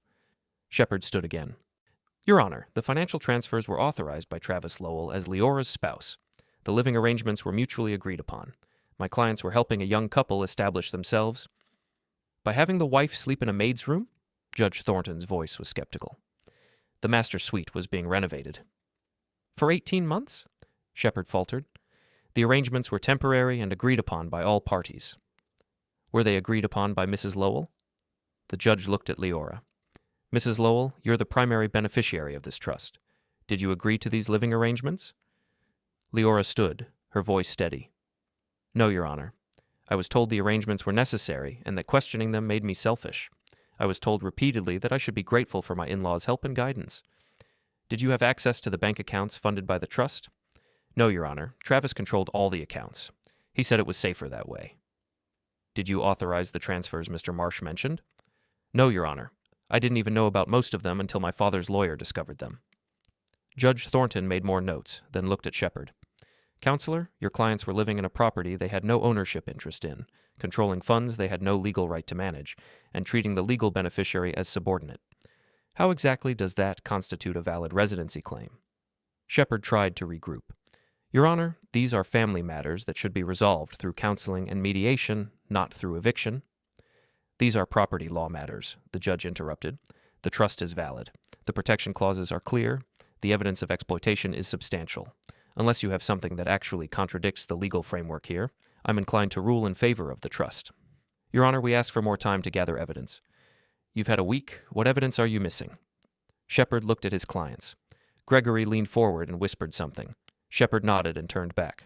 Shepard stood again. Your Honor, the financial transfers were authorized by Travis Lowell as Leora's spouse. The living arrangements were mutually agreed upon. My clients were helping a young couple establish themselves. By having the wife sleep in a maid's room? Judge Thornton's voice was skeptical. The master suite was being renovated. For 18 months? Shepard faltered. The arrangements were temporary and agreed upon by all parties. Were they agreed upon by Mrs. Lowell? The judge looked at Leora. Mrs. Lowell, you're the primary beneficiary of this trust. Did you agree to these living arrangements? Leora stood, her voice steady. No, Your Honor. I was told the arrangements were necessary and that questioning them made me selfish. I was told repeatedly that I should be grateful for my in-laws' help and guidance. Did you have access to the bank accounts funded by the trust? No, Your Honor. Travis controlled all the accounts. He said it was safer that way. Did you authorize the transfers Mr. Marsh mentioned? No, Your Honor. I didn't even know about most of them until my father's lawyer discovered them. Judge Thornton made more notes, then looked at Shepard. Counselor, your clients were living in a property they had no ownership interest in, controlling funds they had no legal right to manage, and treating the legal beneficiary as subordinate. How exactly does that constitute a valid residency claim? Shepard tried to regroup. Your Honor, these are family matters that should be resolved through counseling and mediation, not through eviction. These are property law matters, the judge interrupted. The trust is valid. The protection clauses are clear. The evidence of exploitation is substantial. Unless you have something that actually contradicts the legal framework here, I'm inclined to rule in favor of the trust. Your Honor, we ask for more time to gather evidence. You've had a week. What evidence are you missing? Shepard looked at his clients. Gregory leaned forward and whispered something. Shepard nodded and turned back.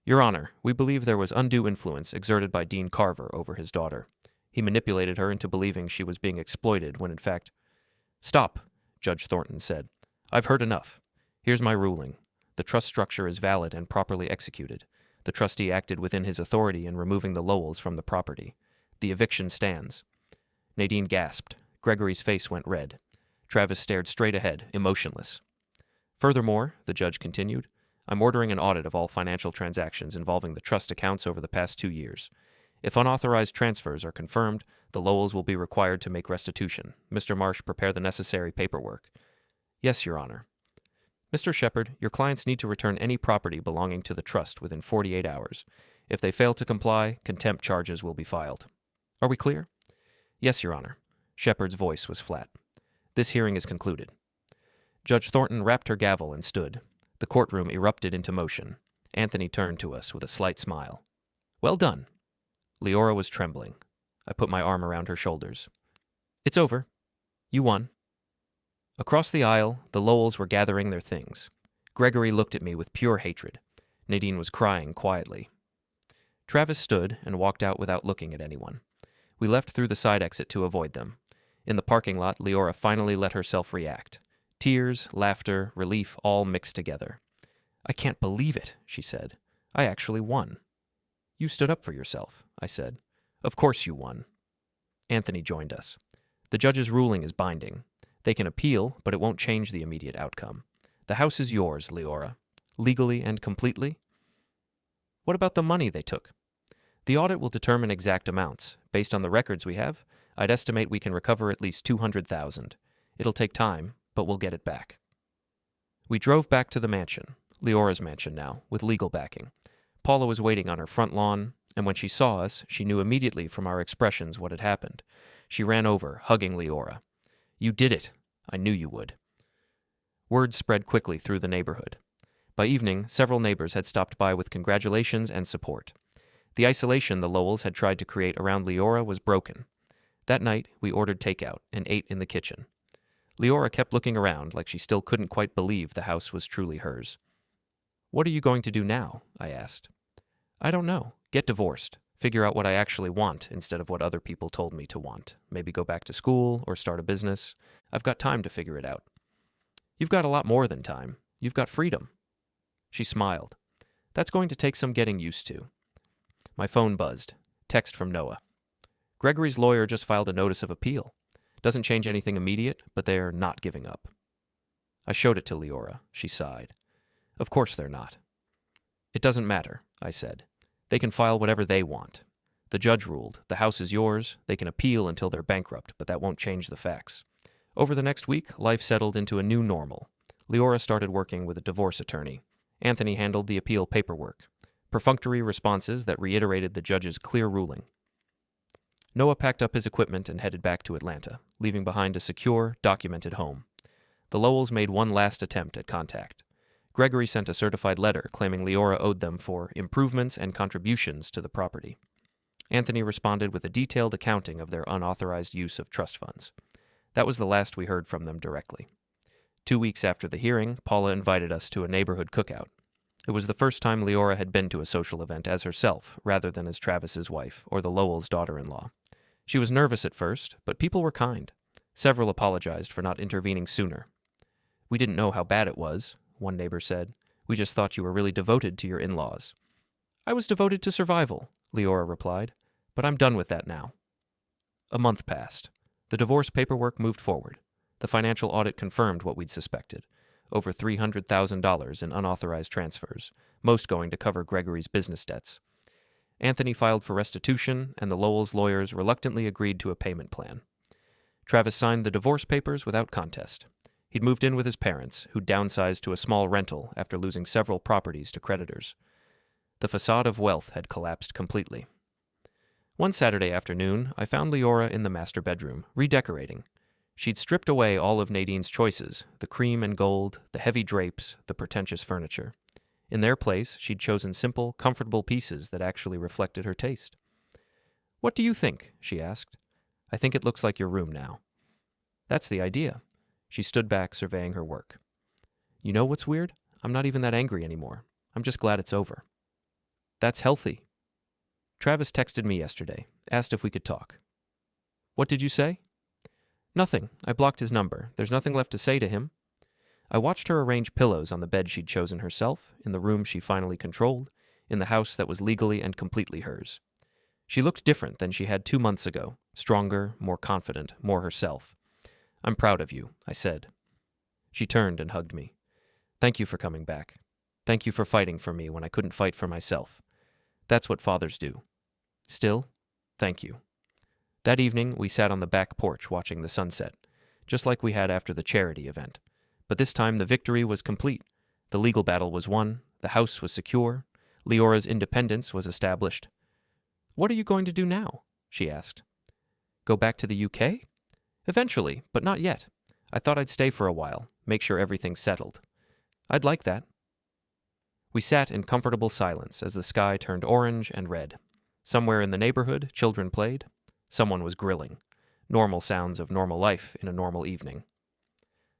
Your Honor, we believe there was undue influence exerted by Dean Carver over his daughter. He manipulated her into believing she was being exploited when in fact... Stop, Judge Thornton said. I've heard enough. Here's my ruling. The trust structure is valid and properly executed. The trustee acted within his authority in removing the Lowells from the property. The eviction stands. Nadine gasped. Gregory's face went red. Travis stared straight ahead, emotionless. Furthermore, the judge continued, I'm ordering an audit of all financial transactions involving the trust accounts over the past 2 years. If unauthorized transfers are confirmed, the Lowells will be required to make restitution. Mr. Marsh, prepare the necessary paperwork. Yes, Your Honor. Mr. Shepard, your clients need to return any property belonging to the trust within 48 hours. If they fail to comply, contempt charges will be filed. Are we clear? Yes, Your Honor. Shepard's voice was flat. This hearing is concluded." Judge Thornton rapped her gavel and stood. The courtroom erupted into motion. Anthony turned to us with a slight smile. "Well done." Leora was trembling. I put my arm around her shoulders. "It's over. You won." Across the aisle, the Lowells were gathering their things. Gregory looked at me with pure hatred. Nadine was crying quietly. Travis stood and walked out without looking at anyone. We left through the side exit to avoid them. In the parking lot, Leora finally let herself react. Tears, laughter, relief all mixed together. "I can't believe it," she said. "I actually won." "You stood up for yourself," I said. "Of course you won." Anthony joined us. "The judge's ruling is binding. They can appeal, but it won't change the immediate outcome. The house is yours, Leora. Legally and completely." "What about the money they took?" "The audit will determine exact amounts. Based on the records we have, I'd estimate we can recover at least $200,000. It'll take time, but we'll get it back." We drove back to the mansion, Leora's mansion now, with legal backing. Paula was waiting on her front lawn, and when she saw us, she knew immediately from our expressions what had happened. She ran over, hugging Leora. "You did it. I knew you would." Word spread quickly through the neighborhood. By evening, several neighbors had stopped by with congratulations and support. The isolation the Lowells had tried to create around Leora was broken. That night, we ordered takeout and ate in the kitchen. Leora kept looking around like she still couldn't quite believe the house was truly hers. "What are you going to do now?" I asked. "I don't know. Get divorced. Figure out what I actually want instead of what other people told me to want. Maybe go back to school or start a business. I've got time to figure it out." "You've got a lot more than time. You've got freedom." She smiled. "That's going to take some getting used to." My phone buzzed. Text from Noah. "Gregory's lawyer just filed a notice of appeal. Doesn't change anything immediate, but they're not giving up." I showed it to Leora. She sighed. "Of course they're not." "It doesn't matter," I said. "They can file whatever they want. The judge ruled. The house is yours. They can appeal until they're bankrupt, but that won't change the facts." Over the next week, life settled into a new normal. Leora started working with a divorce attorney. Anthony handled the appeal paperwork. Perfunctory responses that reiterated the judge's clear ruling. Noah packed up his equipment and headed back to Atlanta, leaving behind a secure, documented home. The Lowells made one last attempt at contact. Gregory sent a certified letter claiming Leora owed them for improvements and contributions to the property. Anthony responded with a detailed accounting of their unauthorized use of trust funds. That was the last we heard from them directly. 2 weeks after the hearing, Paula invited us to a neighborhood cookout. It was the first time Leora had been to a social event as herself, rather than as Travis's wife or the Lowells' daughter-in-law. She was nervous at first, but people were kind. Several apologized for not intervening sooner. "We didn't know how bad it was," one neighbor said. "We just thought you were really devoted to your in-laws." "I was devoted to survival," Leora replied, "but I'm done with that now." A month passed. The divorce paperwork moved forward. The financial audit confirmed what we'd suspected. Over $300,000 in unauthorized transfers, most going to cover Gregory's business debts. Anthony filed for restitution, and the Lowells' lawyers reluctantly agreed to a payment plan. Travis signed the divorce papers without contest. He'd moved in with his parents, who'd downsized to a small rental after losing several properties to creditors. The facade of wealth had collapsed completely. One Saturday afternoon, I found Leora in the master bedroom, redecorating. She'd stripped away all of Nadine's choices, the cream and gold, the heavy drapes, the pretentious furniture. In their place, she'd chosen simple, comfortable pieces that actually reflected her taste. "What do you think?" she asked. "I think it looks like your room now." "That's the idea." She stood back, surveying her work. "You know what's weird? I'm not even that angry anymore. I'm just glad it's over." "That's healthy." Travis texted me yesterday, asked if we could talk. "What did you say?" "Nothing. I blocked his number. There's nothing left to say to him." I watched her arrange pillows on the bed she'd chosen herself, in the room she finally controlled, in the house that was legally and completely hers. She looked different than she had 2 months ago, stronger, more confident, more herself. "I'm proud of you," I said. She turned and hugged me. "Thank you for coming back. Thank you for fighting for me when I couldn't fight for myself. That's what fathers do. Still, thank you." That evening, we sat on the back porch watching the sunset, just like we had after the charity event. But this time the victory was complete. The legal battle was won, the house was secure, Leora's independence was established. "What are you going to do now?" she asked. "Go back to the UK? Eventually, but not yet. I thought I'd stay for a while, make sure everything's settled. I'd like that. We sat in comfortable silence as the sky turned orange and red. Somewhere in the neighborhood, children played. Someone was grilling. Normal sounds of normal life in a normal evening.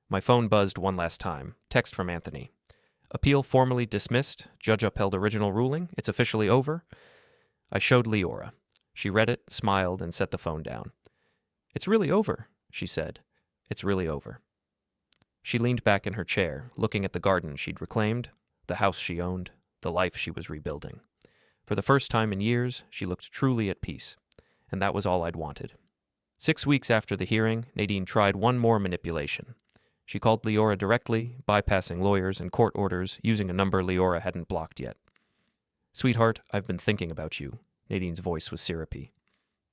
My phone buzzed one last time. Text from Anthony. Appeal formally dismissed. Judge upheld original ruling. It's officially over. I showed Leora. She read it, smiled, and set the phone down. It's really over, she said. It's really over. She leaned back in her chair, looking at the garden she'd reclaimed, the house she owned, the life she was rebuilding. For the first time in years, she looked truly at peace, and that was all I'd wanted. 6 weeks after the hearing, Nadine tried one more manipulation. She called Leora directly, bypassing lawyers and court orders, using a number Leora hadn't blocked yet. Sweetheart, I've been thinking about you. Nadine's voice was syrupy.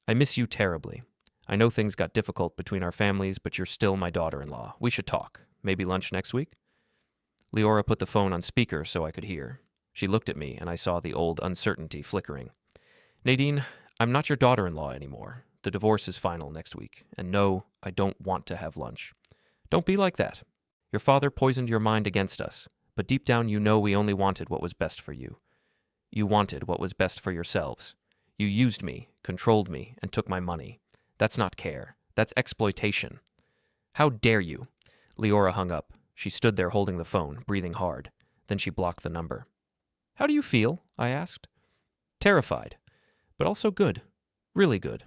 I miss you terribly. I know things got difficult between our families, but you're still my daughter-in-law. We should talk. Maybe lunch next week? Leora put the phone on speaker so I could hear. She looked at me, and I saw the old uncertainty flickering. Nadine, I'm not your daughter-in-law anymore. The divorce is final next week, and no, I don't want to have lunch. Don't be like that. Your father poisoned your mind against us, but deep down you know we only wanted what was best for you. You wanted what was best for yourselves. You used me, controlled me, and took my money. That's not care. That's exploitation. How dare you? Leora hung up. She stood there holding the phone, breathing hard. Then she blocked the number. How do you feel? I asked. Terrified, but also good. Really good.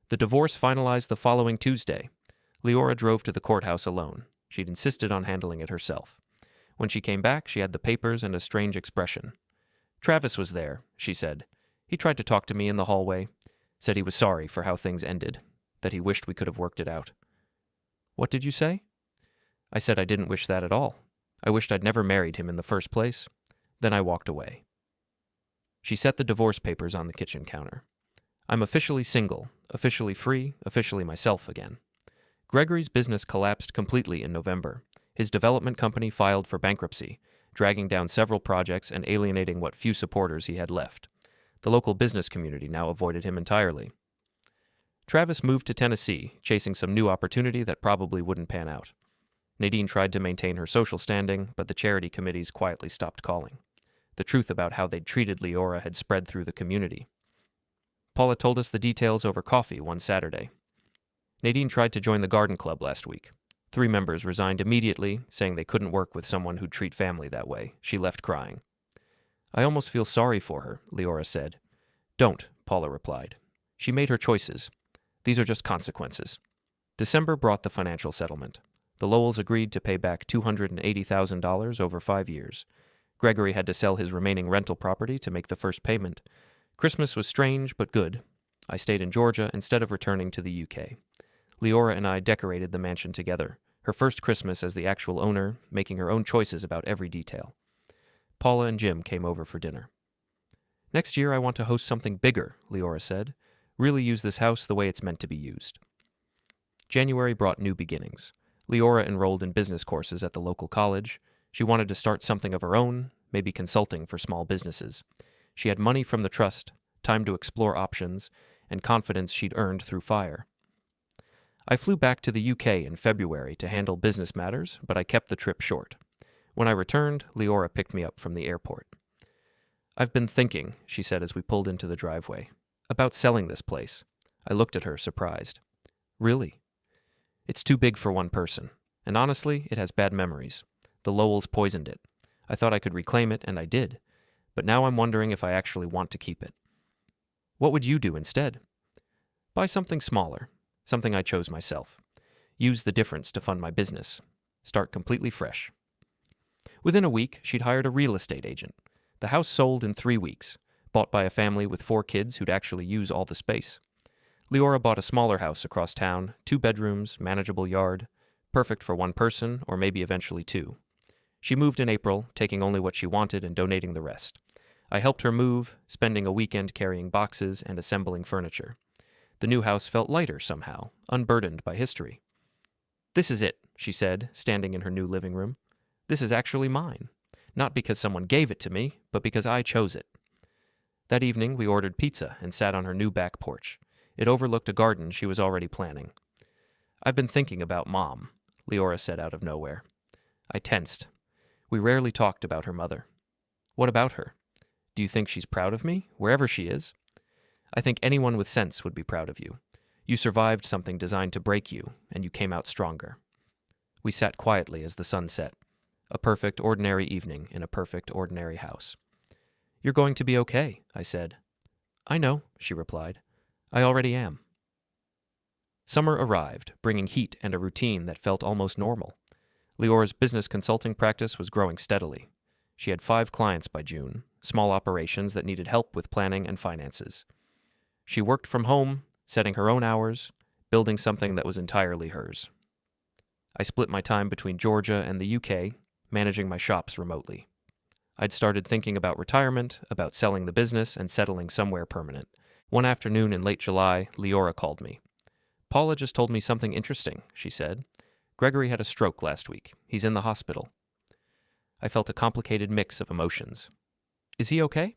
The divorce finalized the following Tuesday. Leora drove to the courthouse alone. She'd insisted on handling it herself. When she came back, she had the papers and a strange expression. Travis was there, she said. He tried to talk to me in the hallway. Said he was sorry for how things ended, that he wished we could have worked it out. What did you say? I said I didn't wish that at all. I wished I'd never married him in the first place. Then I walked away. She set the divorce papers on the kitchen counter. I'm officially single, officially free, officially myself again. Gregory's business collapsed completely in November. His development company filed for bankruptcy, dragging down several projects and alienating what few supporters he had left. The local business community now avoided him entirely. Travis moved to Tennessee, chasing some new opportunity that probably wouldn't pan out. Nadine tried to maintain her social standing, but the charity committees quietly stopped calling. The truth about how they'd treated Leora had spread through the community. Paula told us the details over coffee one Saturday. Nadine tried to join the garden club last week. 3 members resigned immediately, saying they couldn't work with someone who'd treat family that way. She left crying. I almost feel sorry for her, Leora said. Don't, Paula replied. She made her choices. These are just consequences. December brought the financial settlement. The Lowells agreed to pay back $280,000 over 5 years. Gregory had to sell his remaining rental property to make the first payment. Christmas was strange but good. I stayed in Georgia instead of returning to the UK. Leora and I decorated the mansion together, her first Christmas as the actual owner, making her own choices about every detail. Paula and Jim came over for dinner. Next year I want to host something bigger, Leora said. Really use this house the way it's meant to be used. January brought new beginnings. Leora enrolled in business courses at the local college. She wanted to start something of her own, maybe consulting for small businesses. She had money from the trust, time to explore options, and confidence she'd earned through fire. I flew back to the UK in February to handle business matters, but I kept the trip short. When I returned, Leora picked me up from the airport. I've been thinking, she said as we pulled into the driveway, about selling this place. I looked at her, surprised. Really? It's too big for one person, and honestly, it has bad memories. The Lowells poisoned it. I thought I could reclaim it, and I did. But now I'm wondering if I actually want to keep it. What would you do instead? Buy something smaller. Something I chose myself. Use the difference to fund my business. Start completely fresh. Within a week, she'd hired a real estate agent. The house sold in 3 weeks, bought by a family with 4 kids who'd actually use all the space. Leora bought a smaller house across town, 2 bedrooms, manageable yard, perfect for 1 person or maybe eventually 2. She moved in April, taking only what she wanted and donating the rest. I helped her move, spending a weekend carrying boxes and assembling furniture. The new house felt lighter somehow, unburdened by history. This is it, she said, standing in her new living room. This is actually mine. Not because someone gave it to me, but because I chose it. That evening, we ordered pizza and sat on her new back porch. It overlooked a garden she was already planning. I've been thinking about Mom, Leora said out of nowhere. I tensed. We rarely talked about her mother. What about her? Do you think she's proud of me, wherever she is? I think anyone with sense would be proud of you. You survived something designed to break you, and you came out stronger. We sat quietly as the sun set. A perfect, ordinary evening in a perfect, ordinary house. You're going to be okay, I said. I know, she replied. I already am. Summer arrived, bringing heat and a routine that felt almost normal. Leora's business consulting practice was growing steadily. She had 5 clients by June, small operations that needed help with planning and finances. She worked from home, setting her own hours, building something that was entirely hers. I split my time between Georgia and the UK, managing my shops remotely. I'd started thinking about retirement, about selling the business, and settling somewhere permanent. One afternoon in late July, Leora called me. Paula just told me something interesting, she said. Gregory had a stroke last week. He's in the hospital. I felt a complicated mix of emotions. Is he okay?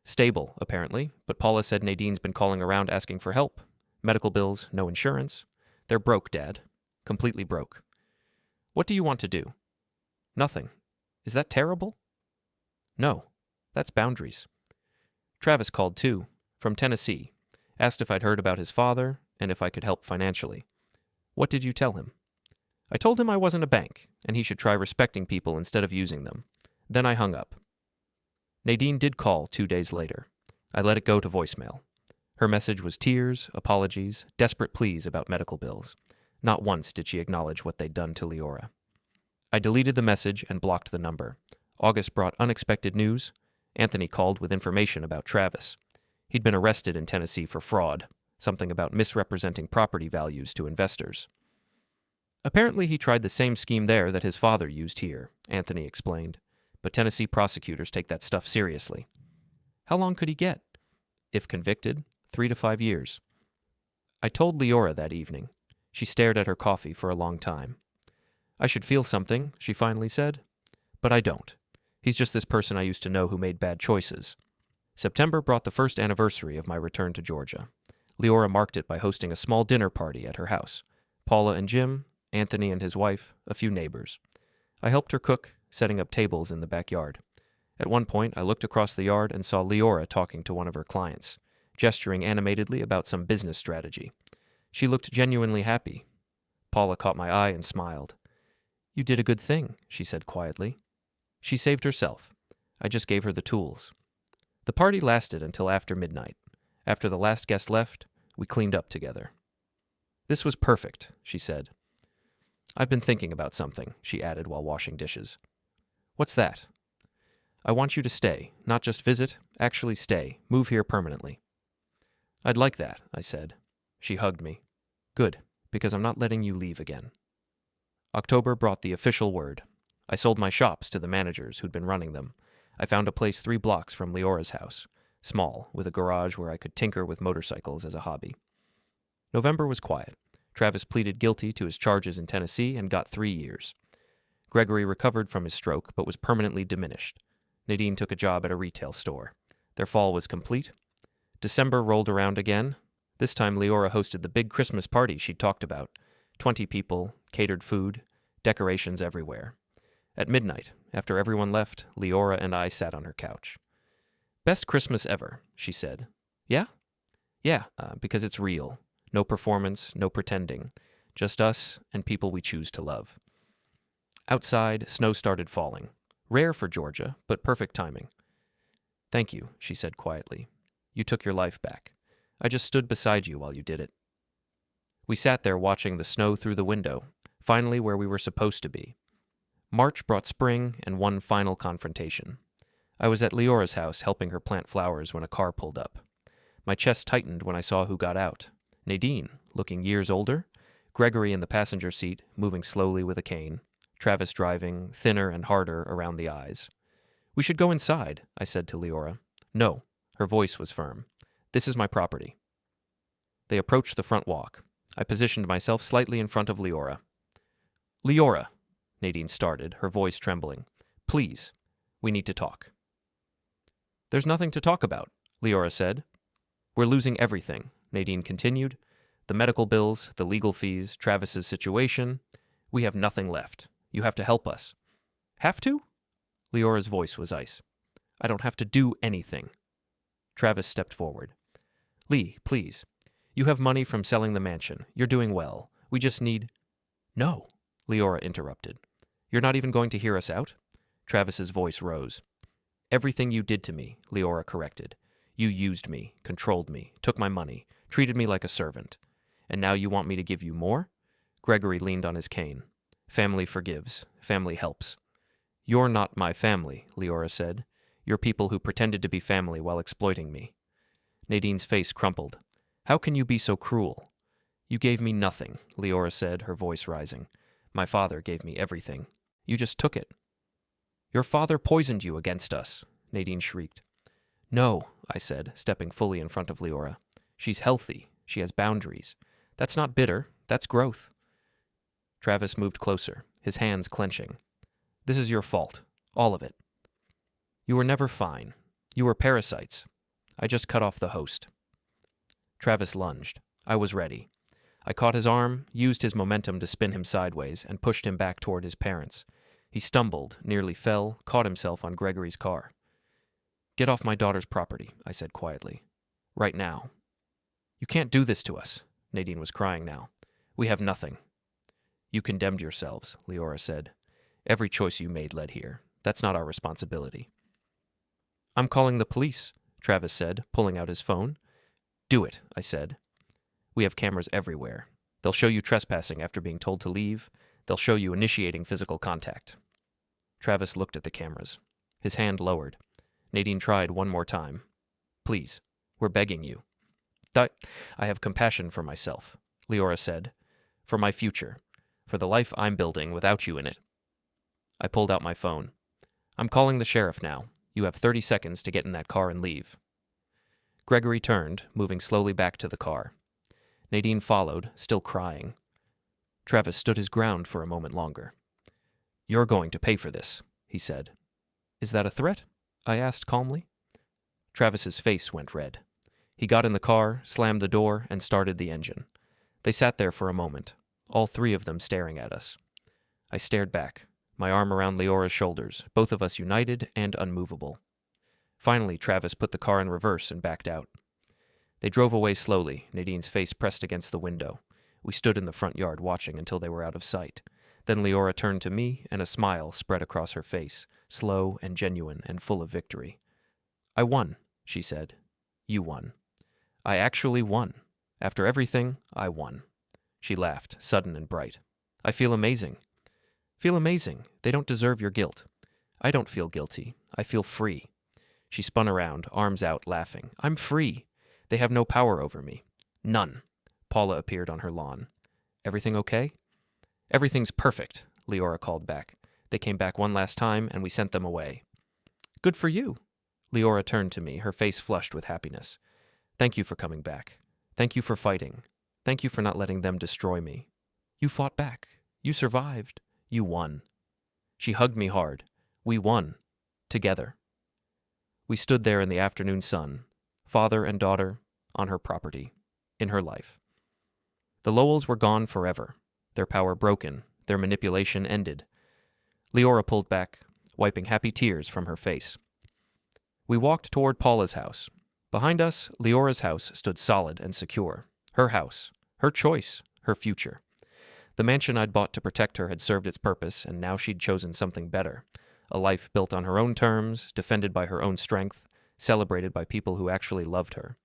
Stable, apparently, but Paula said Nadine's been calling around asking for help. Medical bills, no insurance. They're broke, Dad. Completely broke. What do you want to do? Nothing. Is that terrible? No. That's boundaries. Travis called too, from Tennessee. Asked if I'd heard about his father and if I could help financially. What did you tell him? I told him I wasn't a bank, and he should try respecting people instead of using them. Then I hung up. Nadine did call 2 days later. I let it go to voicemail. Her message was tears, apologies, desperate pleas about medical bills. Not once did she acknowledge what they'd done to Leora. I deleted the message and blocked the number. August brought unexpected news. Anthony called with information about Travis. He'd been arrested in Tennessee for fraud, something about misrepresenting property values to investors. Apparently he tried the same scheme there that his father used here, Anthony explained, but Tennessee prosecutors take that stuff seriously. How long could he get? If convicted, 3 to 5 years. I told Leora that evening. She stared at her coffee for a long time. I should feel something, she finally said. But I don't. He's just this person I used to know who made bad choices. September brought the first anniversary of my return to Georgia. Leora marked it by hosting a small dinner party at her house. Paula and Jim, Anthony and his wife, a few neighbors. I helped her cook, setting up tables in the backyard. At one point, I looked across the yard and saw Leora talking to one of her clients, gesturing animatedly about some business strategy. She looked genuinely happy. Paula caught my eye and smiled. You did a good thing, she said quietly. She saved herself. I just gave her the tools. The party lasted until after midnight. After the last guest left, we cleaned up together. This was perfect, she said. I've been thinking about something, she added while washing dishes. What's that? I want you to stay, not just visit, actually stay, move here permanently. I'd like that, I said. She hugged me. Good, because I'm not letting you leave again. October brought the official word. I sold my shops to the managers who'd been running them. I found a place 3 blocks from Leora's house, small, with a garage where I could tinker with motorcycles as a hobby. November was quiet. Travis pleaded guilty to his charges in Tennessee and got 3 years. Gregory recovered from his stroke but was permanently diminished. Nadine took a job at a retail store. Their fall was complete. December rolled around again. This time Leora hosted the big Christmas party she'd talked about. 20 people, catered food, decorations everywhere. At midnight, after everyone left, Leora and I sat on her couch. Best Christmas ever, she said. Yeah? Yeah, because it's real. No performance, no pretending. Just us and people we choose to love. Outside, snow started falling. Rare for Georgia, but perfect timing. Thank you, she said quietly. You took your life back. I just stood beside you while you did it. We sat there watching the snow through the window, finally where we were supposed to be. March brought spring and one final confrontation. I was at Leora's house helping her plant flowers when a car pulled up. My chest tightened when I saw who got out. Nadine, looking years older, Gregory in the passenger seat, moving slowly with a cane, Travis driving, thinner and harder around the eyes. We should go inside, I said to Leora. No, her voice was firm. This is my property. They approached the front walk. I positioned myself slightly in front of Leora. Leora, Nadine started, her voice trembling. Please, we need to talk. There's nothing to talk about, Leora said. We're losing everything, Nadine continued. The medical bills, the legal fees, Travis's situation. We have nothing left. You have to help us. Have to? Leora's voice was ice. I don't have to do anything. Travis stepped forward. Lee, please. You have money from selling the mansion. You're doing well. We just need... No, Leora interrupted. You're not even going to hear us out? Travis's voice rose. Everything you did to me, Leora corrected. You used me, controlled me, took my money, treated me like a servant. And now you want me to give you more? Gregory leaned on his cane. Family forgives. Family helps. You're not my family, Leora said. You're people who pretended to be family while exploiting me. Nadine's face crumpled. How can you be so cruel? You gave me nothing, Leora said, her voice rising. My father gave me everything. You just took it. Your father poisoned you against us, Nadine shrieked. No, I said, stepping fully in front of Leora. She's healthy. She has boundaries. That's not bitter. That's growth. Travis moved closer, his hands clenching. This is your fault. All of it. You were never fine. You were parasites. I just cut off the host. Travis lunged. I was ready. I caught his arm, used his momentum to spin him sideways, and pushed him back toward his parents. He stumbled, nearly fell, caught himself on Gregory's car. Get off my daughter's property, I said quietly. Right now. You can't do this to us, Nadine was crying now. We have nothing. You condemned yourselves, Leora said. Every choice you made led here. That's not our responsibility. I'm calling the police, Travis said, pulling out his phone. Do it, I said. We have cameras everywhere. They'll show you trespassing after being told to leave. They'll show you initiating physical contact. Travis looked at the cameras. His hand lowered. Nadine tried one more time. Please, we're begging you. I have compassion for myself, Leora said. For my future. For the life I'm building without you in it. I pulled out my phone. I'm calling the sheriff now. You have 30 seconds to get in that car and leave. Gregory turned, moving slowly back to the car. Nadine followed, still crying. Travis stood his ground for a moment longer. You're going to pay for this, he said. Is that a threat? I asked calmly. Travis's face went red. He got in the car, slammed the door, and started the engine. They sat there for a moment, all three of them staring at us. I stared back, my arm around Leora's shoulders, both of us united and unmovable. Finally, Travis put the car in reverse and backed out. They drove away slowly, Nadine's face pressed against the window. We stood in the front yard watching until they were out of sight. Then Leora turned to me, and a smile spread across her face, slow and genuine and full of victory. I won, she said. You won. I actually won. After everything, I won. She laughed, sudden and bright. I feel amazing. Feel amazing. They don't deserve your guilt. I don't feel guilty. I feel free. She spun around, arms out, laughing. I'm free. They have no power over me. None. Paula appeared on her lawn. Everything okay? Everything's perfect, Leora called back. They came back one last time, and we sent them away. Good for you. Leora turned to me, her face flushed with happiness. Thank you for coming back. Thank you for fighting. Thank you for not letting them destroy me. You fought back. You survived. You won. She hugged me hard. We won. Together. We stood there in the afternoon sun, father and daughter, on her property, in her life. The Lowells were gone forever, their power broken, their manipulation ended. Leora pulled back, wiping happy tears from her face. We walked toward Paula's house. Behind us, Leora's house stood solid and secure. Her house, her choice, her future. The mansion I'd bought to protect her had served its purpose, and now she'd chosen something better. A life built on her own terms, defended by her own strength, celebrated by people who actually loved her.